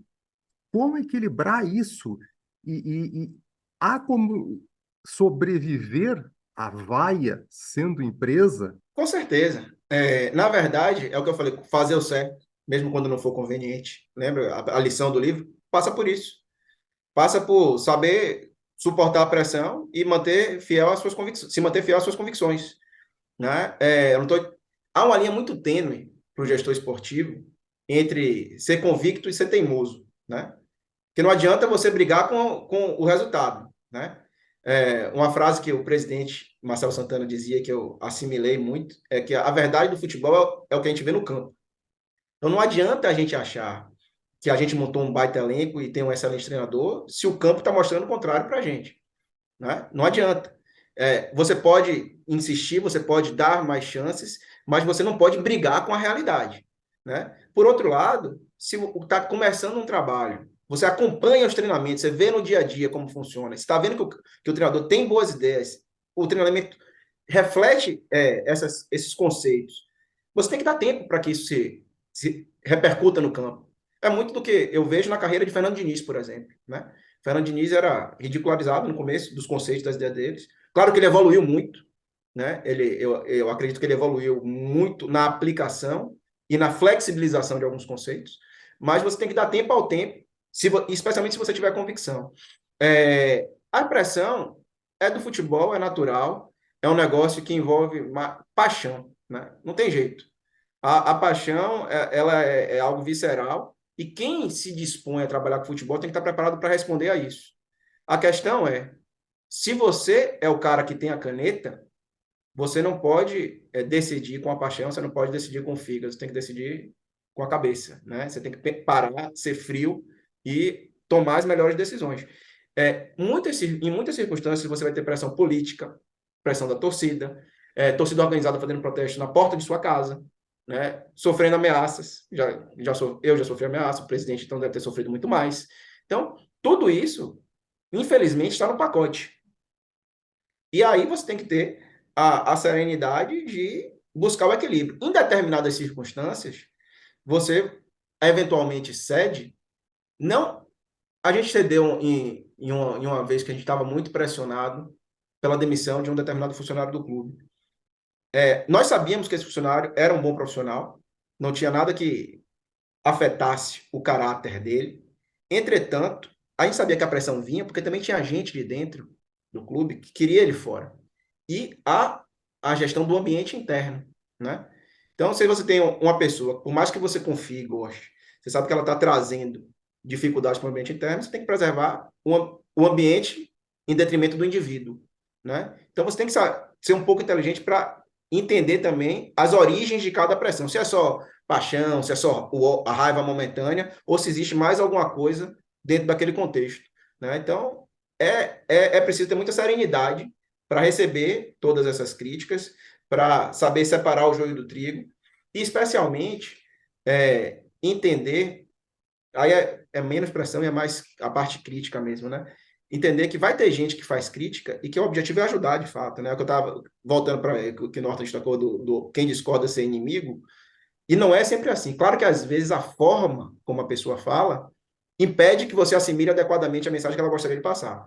como equilibrar isso? E há como sobreviver à vaia sendo empresa? Com certeza. Na verdade, é o que eu falei, fazer o certo, mesmo quando não for conveniente. Lembra a lição do livro? Passa por isso. Passa por saber suportar a pressão e manter fiel às suas convicções, se manter fiel às suas convicções, né? Eu não tô... Há uma linha muito tênue para o gestor esportivo entre ser convicto e ser teimoso, né? Porque não adianta você brigar com o resultado, né? Uma frase que o presidente Marcelo Santana dizia, que eu assimilei muito, é que a verdade do futebol é o que a gente vê no campo. Então não adianta a gente achar que a gente montou um baita elenco e tem um excelente treinador se o campo está mostrando o contrário para a gente, né? Não adianta. Você pode insistir, você pode dar mais chances, mas você não pode brigar com a realidade, né? Por outro lado, se está começando um trabalho, você acompanha os treinamentos, você vê no dia a dia como funciona, você está vendo que o treinador tem boas ideias, o treinamento reflete esses conceitos. Você tem que dar tempo para que isso se repercuta no campo. É muito do que eu vejo na carreira de Fernando Diniz, por exemplo, né? Fernando Diniz era ridicularizado no começo dos conceitos, das ideias deles. Claro que ele evoluiu muito, né? Eu acredito que ele evoluiu muito na aplicação e na flexibilização de alguns conceitos, mas você tem que dar tempo ao tempo, especialmente se você tiver convicção. A pressão é do futebol, é natural, é um negócio que envolve paixão, né? Não tem jeito. A paixão, ela é algo visceral, e quem se dispõe a trabalhar com futebol tem que estar preparado para responder a isso. A questão é, se você é o cara que tem a caneta, você não pode decidir com a paixão, você não pode decidir com o fígado, você tem que decidir com a cabeça, né? Você tem que parar, ser frio e tomar as melhores decisões. Em muitas circunstâncias, você vai ter pressão política, pressão da torcida, torcida organizada fazendo protesto na porta de sua casa, né? Sofrendo ameaças. Eu já sofri ameaça, o presidente então deve ter sofrido muito mais. Então, tudo isso, infelizmente, está no pacote. E aí você tem que ter a serenidade de buscar o equilíbrio. Em determinadas circunstâncias, você eventualmente cede. Não, a gente cedeu em uma vez que a gente estava muito pressionado pela demissão de um determinado funcionário do clube. Nós sabíamos que esse funcionário era um bom profissional, não tinha nada que afetasse o caráter dele. Entretanto, a gente sabia que a pressão vinha, porque também tinha gente de dentro do clube que queria ele fora. E a gestão do ambiente interno, né? Então, se você tem uma pessoa, por mais que você confie e goste, você sabe que ela está trazendo dificuldades para o ambiente interno, você tem que preservar o ambiente em detrimento do indivíduo, né? Então, você tem que ser um pouco inteligente para entender também as origens de cada pressão. Se é só paixão, se é só a raiva momentânea, ou se existe mais alguma coisa dentro daquele contexto, né? Então, é preciso ter muita serenidade para receber todas essas críticas, para saber separar o joio do trigo, e especialmente entender, aí é menos pressão e é mais a parte crítica mesmo, né? Entender que vai ter gente que faz crítica e que o objetivo é ajudar de fato, né? O que eu estava voltando para o que o Norton destacou do quem discorda ser inimigo, e não é sempre assim. Claro que às vezes a forma como a pessoa fala impede que você assimile adequadamente a mensagem que ela gostaria de passar.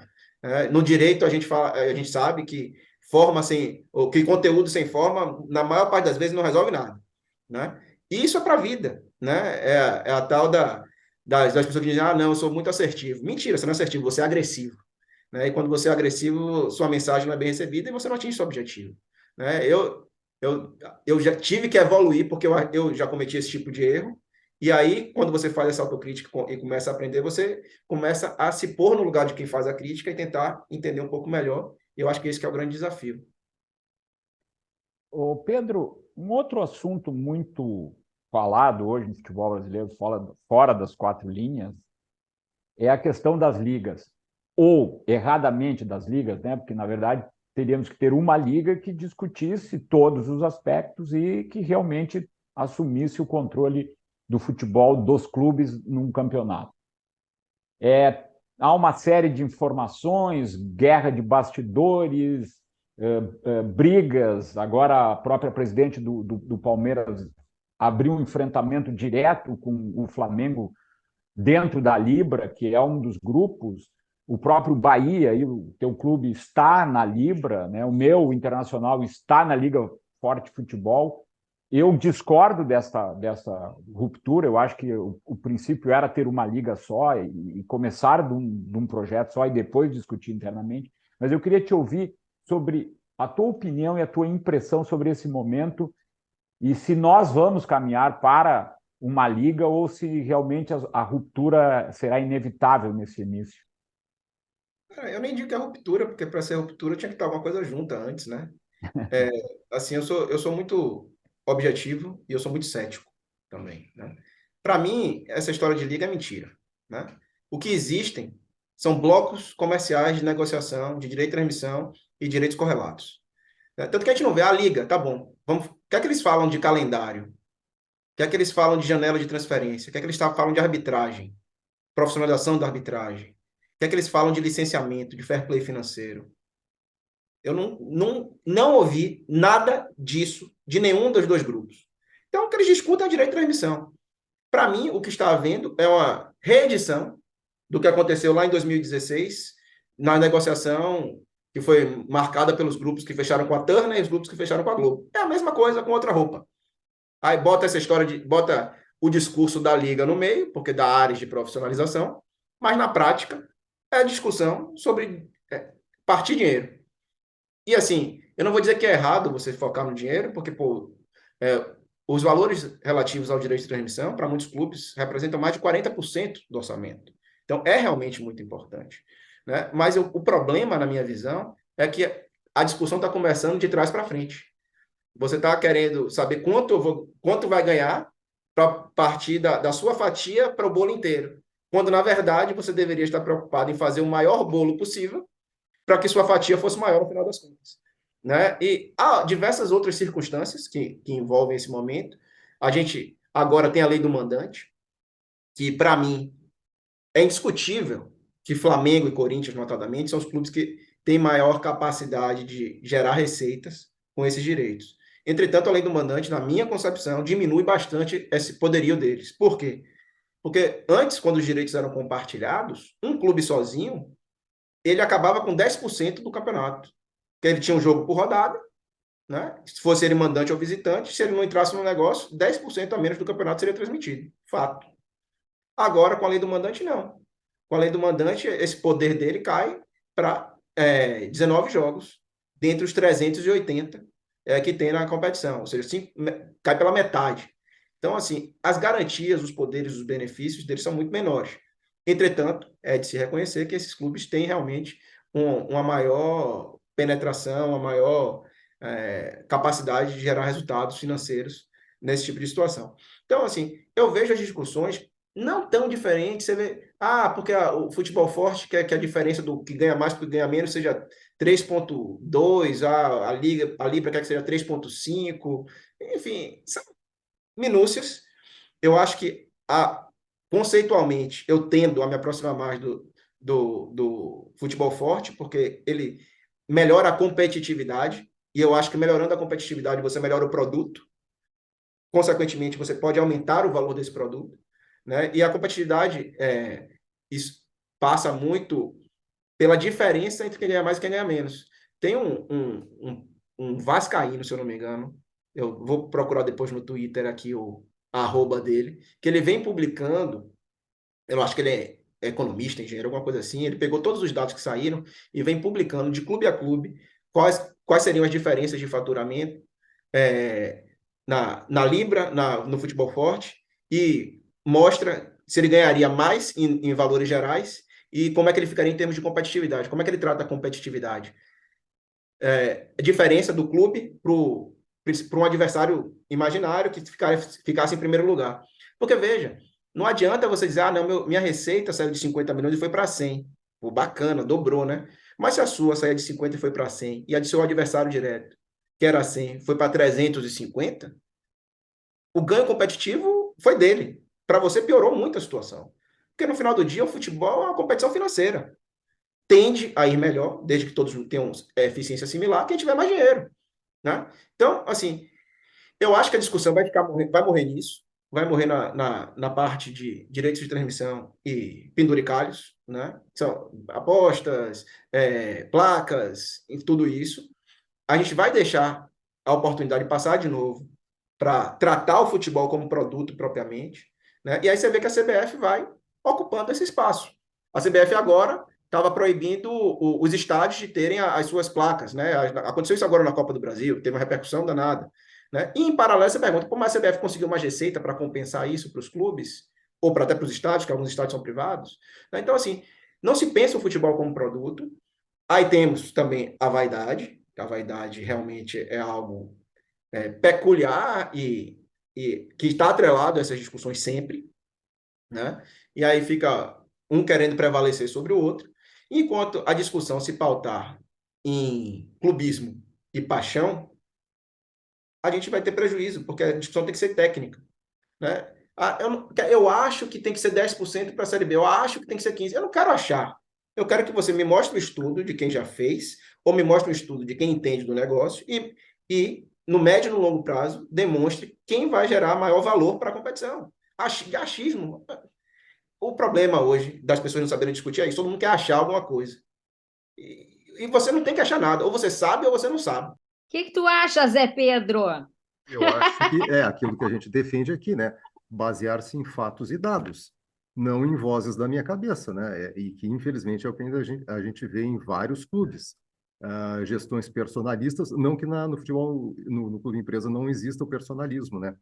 No direito a gente sabe que forma sem, ou que conteúdo sem forma, na maior parte das vezes não resolve nada, né? E isso é para a vida, né? É a tal das pessoas que dizem, ah, não, eu sou muito assertivo. Mentira, você não é assertivo, você é agressivo, né? E quando você é agressivo, sua mensagem não é bem recebida e você não atinge seu objetivo, né? Eu já tive que evoluir porque eu já cometi esse tipo de erro. E aí, quando você faz essa autocrítica e começa a aprender, você começa a se pôr no lugar de quem faz a crítica e tentar entender um pouco melhor. E eu acho que esse que é o grande desafio. Ô Pedro, um outro assunto muito falado hoje no futebol brasileiro, fora das quatro linhas, é a questão das ligas, ou erradamente das ligas, né? Porque na verdade teríamos que ter uma liga que discutisse todos os aspectos e que realmente assumisse o controle do futebol dos clubes num campeonato. Há uma série de informações, guerra de bastidores, brigas. Agora a própria presidente do Palmeiras abriu um enfrentamento direto com o Flamengo dentro da Libra, que é um dos grupos. O próprio Bahia, o teu clube, está na Libra, né? O meu Internacional está na Liga Forte Futebol. Eu discordo dessa ruptura. Eu acho que o princípio era ter uma liga só e começar de um projeto só e depois discutir internamente. Mas eu queria te ouvir sobre a tua opinião e a tua impressão sobre esse momento e se nós vamos caminhar para uma liga ou se realmente a ruptura será inevitável nesse início. Eu nem digo que é ruptura, porque para ser ruptura tinha que estar alguma coisa junta antes, né? Assim, eu sou muito objetivo e eu sou muito cético também, né? Para mim, essa história de liga é mentira, né? O que existem são blocos comerciais de negociação de direito de transmissão e direitos correlatos, né? Tanto que a gente não vê a liga, tá bom. O que é que eles falam de calendário? O que é que eles falam de janela de transferência? O que é que eles falam de arbitragem? Profissionalização da arbitragem? O que é que eles falam de licenciamento, de fair play financeiro? Eu não ouvi nada disso de nenhum dos dois grupos. Então, o que eles discutem é direito de transmissão. Para mim, o que está havendo é uma reedição do que aconteceu lá em 2016, na negociação que foi marcada pelos grupos que fecharam com a Turner e os grupos que fecharam com a Globo. É a mesma coisa com outra roupa. Aí bota essa história bota o discurso da liga no meio, porque dá áreas de profissionalização, mas na prática é a discussão sobre partir dinheiro. E assim, eu não vou dizer que é errado você focar no dinheiro, porque os valores relativos ao direito de transmissão, para muitos clubes, representam mais de 40% do orçamento. Então, é realmente muito importante, né? Mas o problema, na minha visão, é que a discussão está começando de trás para frente. Você está querendo saber quanto vai ganhar para partir da sua fatia para o bolo inteiro, quando, na verdade, você deveria estar preocupado em fazer o maior bolo possível para que sua fatia fosse maior no final das contas, né? E há diversas outras circunstâncias que envolvem esse momento. A gente agora tem a lei do mandante, que, para mim, é indiscutível que Flamengo e Corinthians, notadamente, são os clubes que tem maior capacidade de gerar receitas com esses direitos. Entretanto, a lei do mandante, na minha concepção, diminui bastante esse poderio deles. Por quê? Porque antes, quando os direitos eram compartilhados, um clube sozinho, ele acabava com 10% do campeonato. Porque ele tinha um jogo por rodada, né? Se fosse ele mandante ou visitante, se ele não entrasse no negócio, 10% a menos do campeonato seria transmitido. Fato. Agora, com a lei do mandante, não. Com a lei do mandante, esse poder dele cai para 19 jogos, dentre os 380 que tem na competição. Ou seja, cai pela metade. Então, assim, as garantias, os poderes, os benefícios deles são muito menores. Entretanto, é de se reconhecer que esses clubes têm realmente uma maior penetração, uma maior capacidade de gerar resultados financeiros nesse tipo de situação. Então, assim, eu vejo as discussões não tão diferentes. Você vê, porque o futebol forte quer que a diferença do que ganha mais para o que ganha menos seja 3,2, a Libra quer que seja 3,5, enfim, são minúcias. Eu acho que, conceitualmente, eu tendo a me aproximar mais do futebol forte, porque ele melhora a competitividade, e eu acho que melhorando a competitividade, você melhora o produto, consequentemente, você pode aumentar o valor desse produto, né? E a competitividade isso passa muito pela diferença entre quem ganha mais e quem ganha menos. Tem um vascaíno, se eu não me engano, eu vou procurar depois no Twitter aqui o arroba dele, que ele vem publicando, eu acho que ele é economista, engenheiro, alguma coisa assim, ele pegou todos os dados que saíram e vem publicando de clube a clube quais seriam as diferenças de faturamento na Libra, no futebol forte, e mostra se ele ganharia mais em valores gerais e como é que ele ficaria em termos de competitividade, como é que ele trata a competitividade. A diferença do clube para um adversário imaginário que ficasse em primeiro lugar. Porque, veja, não adianta você dizer, não, minha receita saiu de 50 milhões e foi para 100. Pô, bacana, dobrou, né? Mas se a sua saia de 50 e foi para 100, e a de seu adversário direto, que era 100, foi para 350, o ganho competitivo foi dele. Para você, piorou muito a situação. Porque, no final do dia, o futebol é uma competição financeira. Tende a ir melhor, desde que todos tenham eficiência similar, quem tiver mais dinheiro, né? Então, assim, eu acho que a discussão vai morrer nisso, vai morrer na parte de direitos de transmissão e penduricalhos, né? São apostas, placas, e tudo isso. A gente vai deixar a oportunidade passar de novo para tratar o futebol como produto propriamente, né? E aí você vê que a CBF vai ocupando esse espaço. A CBF agora estava proibindo os estádios de terem as suas placas, né? Aconteceu isso agora na Copa do Brasil, teve uma repercussão danada, né? E em paralelo você pergunta, como a CBF conseguiu mais receita para compensar isso para os clubes, ou até para os estádios, que alguns estádios são privados, né? Então, assim, não se pensa o futebol como produto. Aí temos também a vaidade realmente é algo peculiar e que está atrelado a essas discussões sempre, né? E aí fica um querendo prevalecer sobre o outro, enquanto a discussão se pautar em clubismo e paixão, a gente vai ter prejuízo, porque a discussão tem que ser técnica, né? Eu acho que tem que ser 10% para a Série B, eu acho que tem que ser 15%. Eu não quero achar. Eu quero que você me mostre o estudo de quem já fez, ou me mostre o estudo de quem entende do negócio, e no médio e no longo prazo, demonstre quem vai gerar maior valor para a competição. Achismo. O problema hoje das pessoas não saberem discutir é isso. Todo mundo quer achar alguma coisa. E você não tem que achar nada. Ou você sabe ou você não sabe. O que tu acha, Zé Pedro? Eu acho que é aquilo que a gente defende aqui, né? Basear-se em fatos e dados, não em vozes da minha cabeça, né? E que, infelizmente, é o que a gente vê em vários clubes. Gestões personalistas, não que no futebol, no clube empresa não exista o personalismo, né?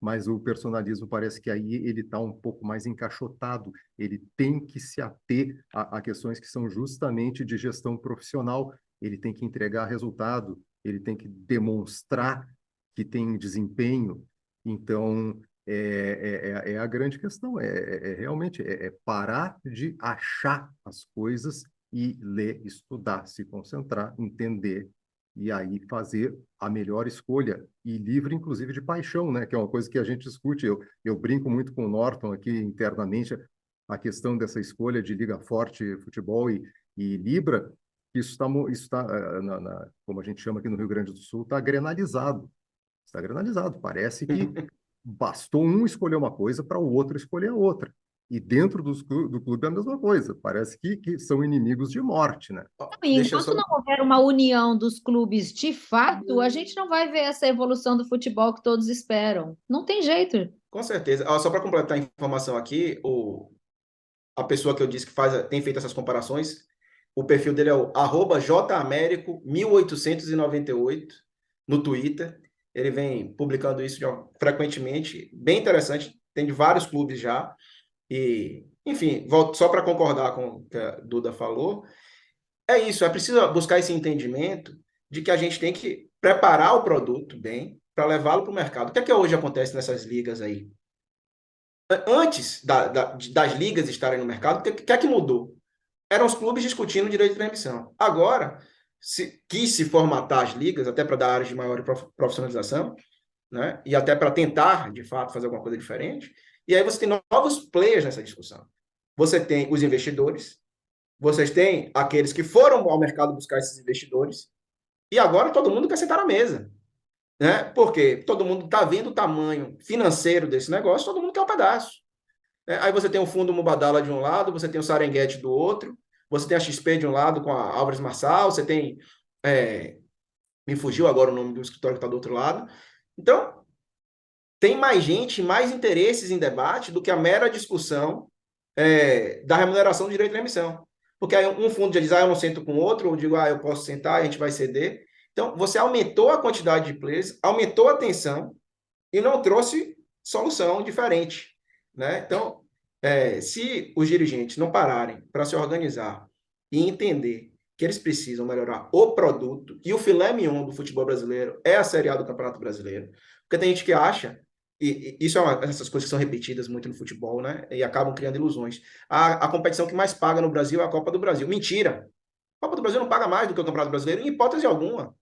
Mas o personalismo parece que aí ele está um pouco mais encaixotado, ele tem que se ater a questões que são justamente de gestão profissional, ele tem que entregar resultado, ele tem que demonstrar que tem desempenho. Então, é a grande questão, realmente parar de achar as coisas e ler, estudar, se concentrar, entender e aí fazer a melhor escolha e livre, inclusive, de paixão, né? Que é uma coisa que a gente discute. Eu brinco muito com o Norton aqui internamente, a questão dessa escolha de Liga Forte, futebol e Libra, isso tá, como a gente chama aqui no Rio Grande do Sul, está grenalizado. Está granalizado. Parece que bastou um escolher uma coisa para o outro escolher a outra. E dentro do clube é a mesma coisa. Parece que são inimigos de morte, né? E Deixa eu enquanto só. não houver uma união dos clubes de fato, a gente não vai ver essa evolução do futebol que todos esperam. Não tem jeito. Com certeza. Ó, só para completar a informação aqui, a pessoa que eu disse que tem feito essas comparações, o perfil dele é o @jamerico1898 no Twitter. Ele vem publicando isso frequentemente, bem interessante. Tem de vários clubes já. E, enfim, volto só para concordar com o que a Duda falou. É isso, é preciso buscar esse entendimento de que a gente tem que preparar o produto bem para levá-lo para o mercado. O que é que hoje acontece nessas ligas aí? Antes das ligas estarem no mercado, o que é que mudou? Eram os clubes discutindo direito de transmissão. Agora, quis se formatar as ligas, até para dar áreas de maior profissionalização, né? E até para tentar, de fato, fazer alguma coisa diferente. E aí você tem novos players nessa discussão. Você tem os investidores, vocês têm aqueles que foram ao mercado buscar esses investidores, e agora todo mundo quer sentar na mesa. Né? Porque todo mundo está vendo o tamanho financeiro desse negócio, todo mundo quer um pedaço. Aí você tem o Fundo Mubadala de um lado, você tem o Serengeti do outro, você tem a XP de um lado com a Álvares Marçal, você tem... me fugiu agora o nome do escritório que está do outro lado. Então, tem mais gente, mais interesses em debate do que a mera discussão da remuneração do direito de emissão. Porque aí um fundo já diz, eu não sento com outro, ou digo, eu posso sentar, a gente vai ceder. Então, você aumentou a quantidade de players, aumentou a tensão e não trouxe solução diferente. Né? Então, se os dirigentes não pararem para se organizar e entender que eles precisam melhorar o produto, e o filé mignon do futebol brasileiro é a Série A do Campeonato Brasileiro, porque tem gente que acha, e isso essas coisas que são repetidas muito no futebol, né? E acabam criando ilusões. A competição que mais paga no Brasil é a Copa do Brasil. Mentira! A Copa do Brasil não paga mais do que o Campeonato Brasileiro, em hipótese alguma.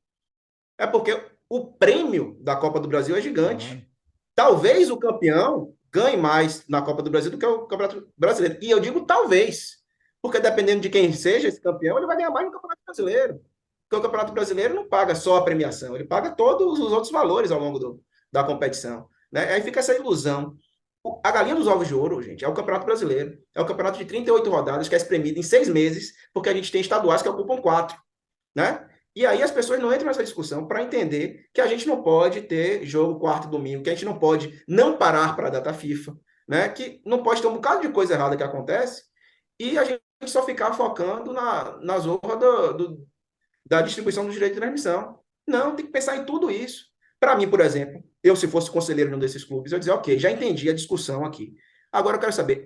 É porque o prêmio da Copa do Brasil é gigante. Talvez o campeão ganhe mais na Copa do Brasil do que o Campeonato Brasileiro. E eu digo talvez, porque dependendo de quem seja esse campeão, ele vai ganhar mais no Campeonato Brasileiro. Porque o Campeonato Brasileiro não paga só a premiação, ele paga todos os outros valores ao longo da competição. Né? Aí fica essa ilusão. A galinha dos ovos de ouro, gente, é o Campeonato Brasileiro. É o campeonato de 38 rodadas que é espremido em 6 meses, porque a gente tem estaduais que ocupam 4. Né? E aí as pessoas não entram nessa discussão para entender que a gente não pode ter jogo quarto e domingo, que a gente não pode não parar para a data FIFA, né? Que não pode ter um bocado de coisa errada que acontece e a gente só ficar focando na zorra da distribuição do direito de transmissão. Não, tem que pensar em tudo isso. Para mim, por exemplo, eu se fosse conselheiro de um desses clubes, eu dizia, ok, já entendi a discussão aqui. Agora eu quero saber,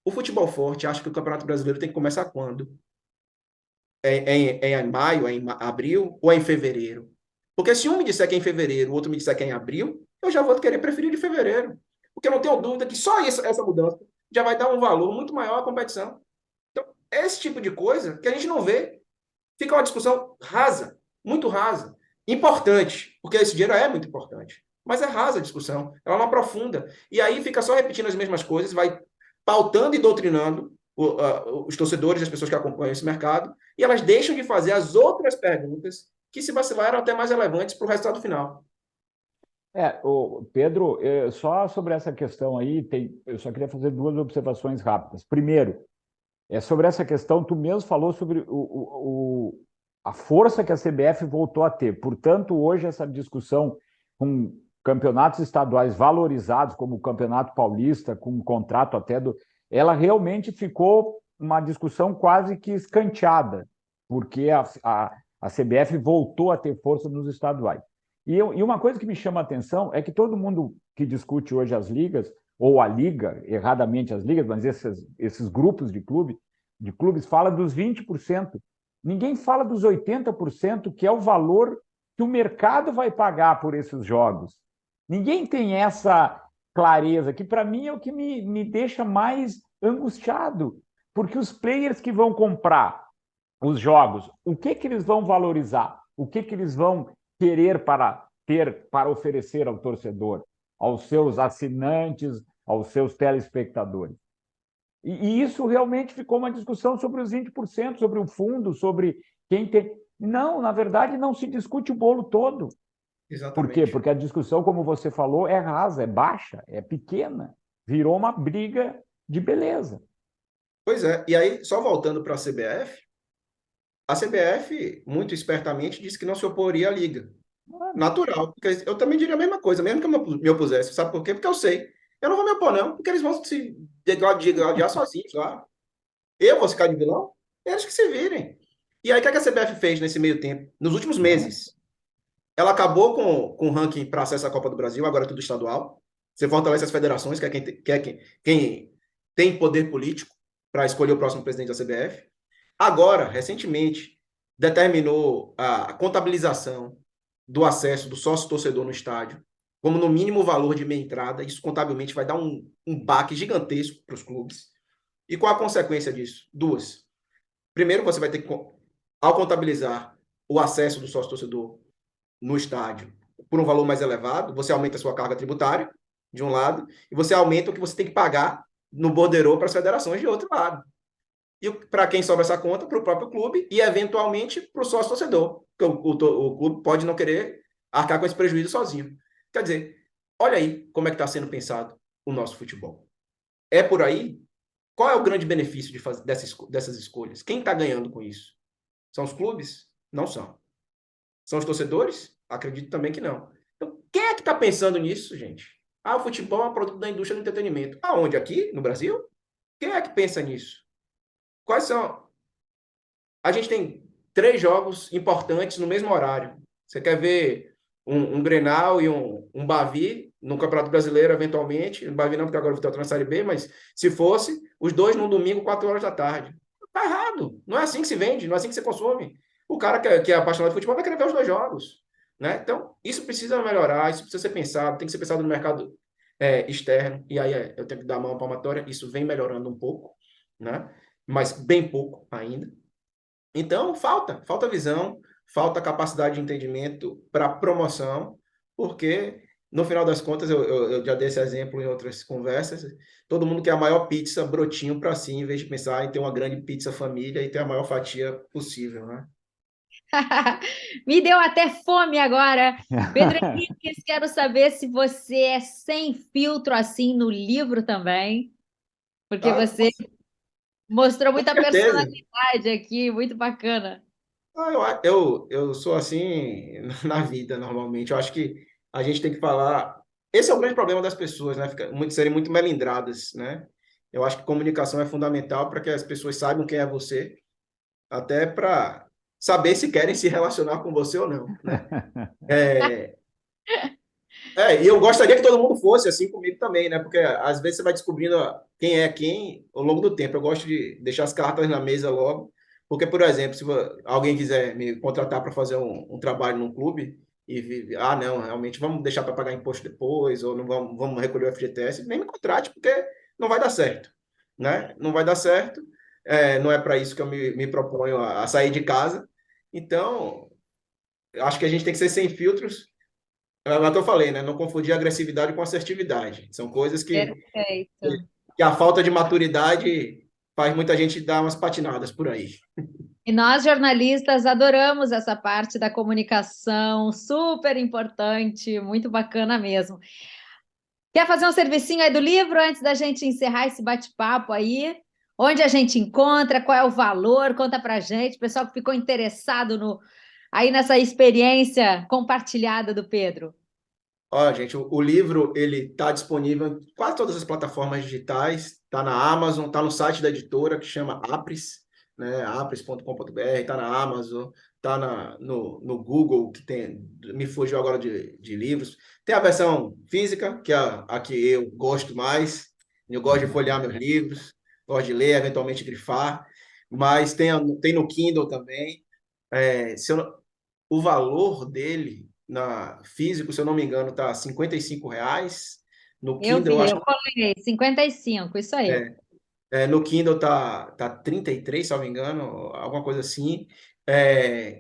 o futebol forte acha que o Campeonato Brasileiro tem que começar quando? É em maio, é em abril ou é em fevereiro? Porque se um me disser que é em fevereiro, o outro me disser que é em abril, eu já vou querer preferir de fevereiro. Porque eu não tenho dúvida que só essa mudança já vai dar um valor muito maior à competição. Então, esse tipo de coisa que a gente não vê, fica uma discussão rasa, muito rasa. Importante, porque esse dinheiro é muito importante. Mas é rasa a discussão, ela não aprofunda. E aí fica só repetindo as mesmas coisas, vai pautando e doutrinando os torcedores, as pessoas que acompanham esse mercado, e elas deixam de fazer as outras perguntas que, se vacilar, eram até mais relevantes para o resultado final. Pedro, só sobre essa questão aí, eu só queria fazer 2 observações rápidas. Primeiro, sobre essa questão, tu mesmo falou sobre a força que a CBF voltou a ter. Portanto, hoje essa discussão com campeonatos estaduais valorizados, como o Campeonato Paulista, com um contrato até ela realmente ficou uma discussão quase que escanteada, porque a CBF voltou a ter força nos estaduais. E uma coisa que me chama a atenção é que todo mundo que discute hoje as ligas, ou a liga, erradamente as ligas, mas esses grupos de clubes fala dos 20%. Ninguém fala dos 80%, que é o valor que o mercado vai pagar por esses jogos. Ninguém tem essa clareza, que para mim é o que me deixa mais angustiado, porque os players que vão comprar os jogos, o que eles vão valorizar? O que eles vão querer para oferecer ao torcedor, aos seus assinantes, aos seus telespectadores? E isso realmente ficou uma discussão sobre os 20%, sobre o fundo, sobre quem tem... Não, na verdade, não se discute o bolo todo. Por quê? Exatamente. Porque a discussão, como você falou, é rasa, é baixa, é pequena. Virou uma briga de beleza. Pois é, e aí, só voltando para a CBF, muito espertamente, disse que não se oporia à liga. Natural, porque eu também diria a mesma coisa, mesmo que eu me opusesse. Sabe por quê? Porque eu sei. Eu não vou me opor, não, porque eles vão se degladiar sozinhos lá. Eu vou ficar de vilão? Eles que se virem. E aí, o que a CBF fez nesse meio tempo? Nos últimos meses, ela acabou com o ranking para acesso à Copa do Brasil, agora é tudo estadual. Você fortalece as federações, quem tem poder político para escolher o próximo presidente da CBF. Agora, recentemente, determinou a contabilização do acesso do sócio-torcedor no estádio, como no mínimo valor de meia entrada. Isso contabilmente vai dar um baque gigantesco para os clubes. E qual a consequência disso? Duas. Primeiro, você vai ter que, ao contabilizar o acesso do sócio-torcedor no estádio por um valor mais elevado, você aumenta a sua carga tributária, de um lado, e você aumenta o que você tem que pagar no borderô para as federações, de outro lado. E para quem sobra essa conta? Para o próprio clube e, eventualmente, para o sócio-torcedor. Porque o clube pode não querer arcar com esse prejuízo sozinho. Quer dizer, olha aí como é que está sendo pensado o nosso futebol. É por aí? Qual é o grande benefício dessas escolhas? Quem está ganhando com isso? São os clubes? Não são. São os torcedores? Acredito também que não. Então, quem é que está pensando nisso, gente? Ah, o futebol é um produto da indústria do entretenimento. Aonde? Aqui, no Brasil? Quem é que pensa nisso? Quais são? A gente tem 3 jogos importantes no mesmo horário. Você quer ver um Grenal e um Bavi no Campeonato Brasileiro, eventualmente. O Bavi não, porque agora o Vitória está na Série B, mas se fosse, os dois num domingo, 4 horas da tarde. Tá errado. Não é assim que se vende, não é assim que se consome. O cara que é apaixonado de futebol vai querer ver os 2 jogos. Né? Então, isso precisa melhorar, isso precisa ser pensado, tem que ser pensado no mercado externo. E aí eu tenho que dar a mão à palmatória. Isso vem melhorando um pouco, né? Mas bem pouco ainda. Então, falta visão, falta capacidade de entendimento para promoção, porque, no final das contas, eu já dei esse exemplo em outras conversas, todo mundo quer a maior pizza brotinho para si, em vez de pensar em ter uma grande pizza família e ter a maior fatia possível, né? Me deu até fome agora. Pedro Henrique, quero saber se você é sem filtro assim no livro também, porque Tá? você mostrou Com muita certeza. personalidade aqui, muito bacana. Eu sou assim na vida, normalmente. Eu acho que a gente tem que falar. Esse é o grande problema das pessoas, né? Serem muito melindradas, né? Eu acho que comunicação é fundamental para que as pessoas saibam quem é você, até para saber se querem se relacionar com você ou não, né? É, e eu gostaria que todo mundo fosse assim comigo também, né? Porque às vezes você vai descobrindo quem é quem ao longo do tempo. Eu gosto de deixar as cartas na mesa logo, porque, por exemplo, se alguém quiser me contratar para fazer um trabalho num clube não, realmente vamos deixar para pagar imposto depois, ou não vamos recolher o FGTS, nem me contrate, porque não vai dar certo, né? Não vai dar certo, não é para isso que eu me proponho a sair de casa. Então, acho que a gente tem que ser sem filtros. É o que eu falei, né? Não confundir agressividade com assertividade. São coisas Perfeito. que a falta de maturidade faz muita gente dar umas patinadas por aí. E nós, jornalistas, adoramos essa parte da comunicação, super importante, muito bacana mesmo. Quer fazer um servicinho aí do livro antes da gente encerrar esse bate-papo aí? Onde a gente encontra, qual é o valor? Conta pra gente, pessoal que ficou interessado aí nessa experiência compartilhada do Pedro. Ó, gente, o livro ele está disponível em quase todas as plataformas digitais, está na Amazon, está no site da editora que chama Apres, né? Apres.com.br, está na Amazon, está no Google, que me fugiu agora de livros. Tem a versão física, que é a que eu gosto mais. Eu gosto de folhear meus livros, gosto de ler, eventualmente grifar, mas tem no Kindle também. Se eu não- O valor dele físico, se eu não me engano, tá R$ 55. No Eu Kindle, eu vi, acho eu colei, 55, isso aí. no Kindle tá 33, se eu não me engano, alguma coisa assim.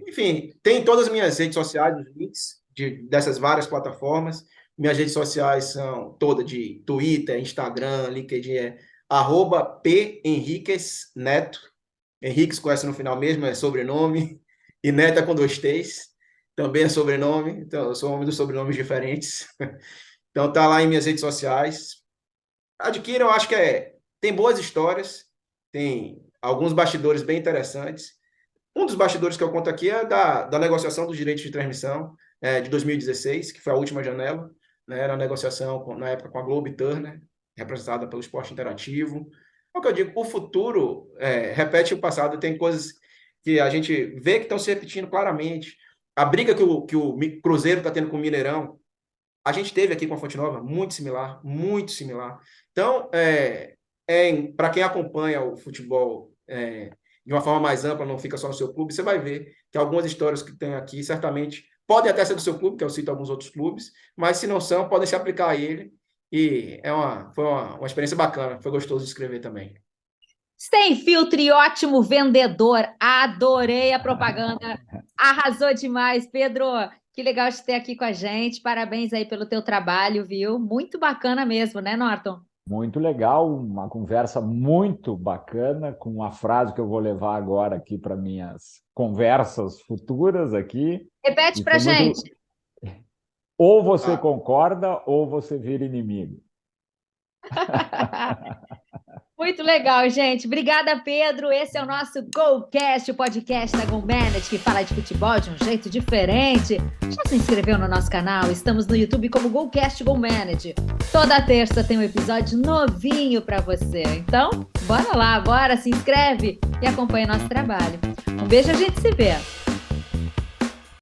Enfim, tem todas as minhas redes sociais, os links dessas várias plataformas. Minhas redes sociais são todas de Twitter, Instagram, LinkedIn, @P. Henriques Neto. Henriques com S no final mesmo, é sobrenome. e Neta com 2 T's, também é sobrenome, então eu sou um homem dos sobrenomes diferentes. Então tá lá em minhas redes sociais. Adquiram, acho que tem boas histórias, tem alguns bastidores bem interessantes. Um dos bastidores que eu conto aqui é da negociação dos direitos de transmissão de 2016, que foi a última janela, né? Era a negociação na época com a Globo e Turner, representada pelo Esporte Interativo. É o que eu digo, o futuro repete o passado, tem coisas que a gente vê que estão se repetindo claramente. A briga que o Cruzeiro está tendo com o Mineirão, a gente teve aqui com a Fonte Nova, muito similar, muito similar. Então, para quem acompanha o futebol de uma forma mais ampla, não fica só no seu clube, você vai ver que algumas histórias que tem aqui, certamente, podem até ser do seu clube, que eu cito alguns outros clubes, mas se não são, podem se aplicar a ele. E foi uma experiência bacana, foi gostoso de escrever também. Sem filtro e ótimo vendedor. Adorei a propaganda. Arrasou demais, Pedro. Que legal de ter aqui com a gente. Parabéns aí pelo teu trabalho, viu? Muito bacana mesmo, né, Norton? Muito legal, uma conversa muito bacana, com uma frase que eu vou levar agora aqui para minhas conversas futuras aqui. Repete para a gente. Ou você concorda, ou você vira inimigo. Muito legal, gente. Obrigada, Pedro. Esse é o nosso GoCast, o podcast da Go Manage, que fala de futebol de um jeito diferente. Já se inscreveu no nosso canal? Estamos no YouTube como GoCast Go Manage. Toda terça tem um episódio novinho para você. Então, bora lá, bora, se inscreve e acompanha nosso trabalho. Um beijo, a gente se vê.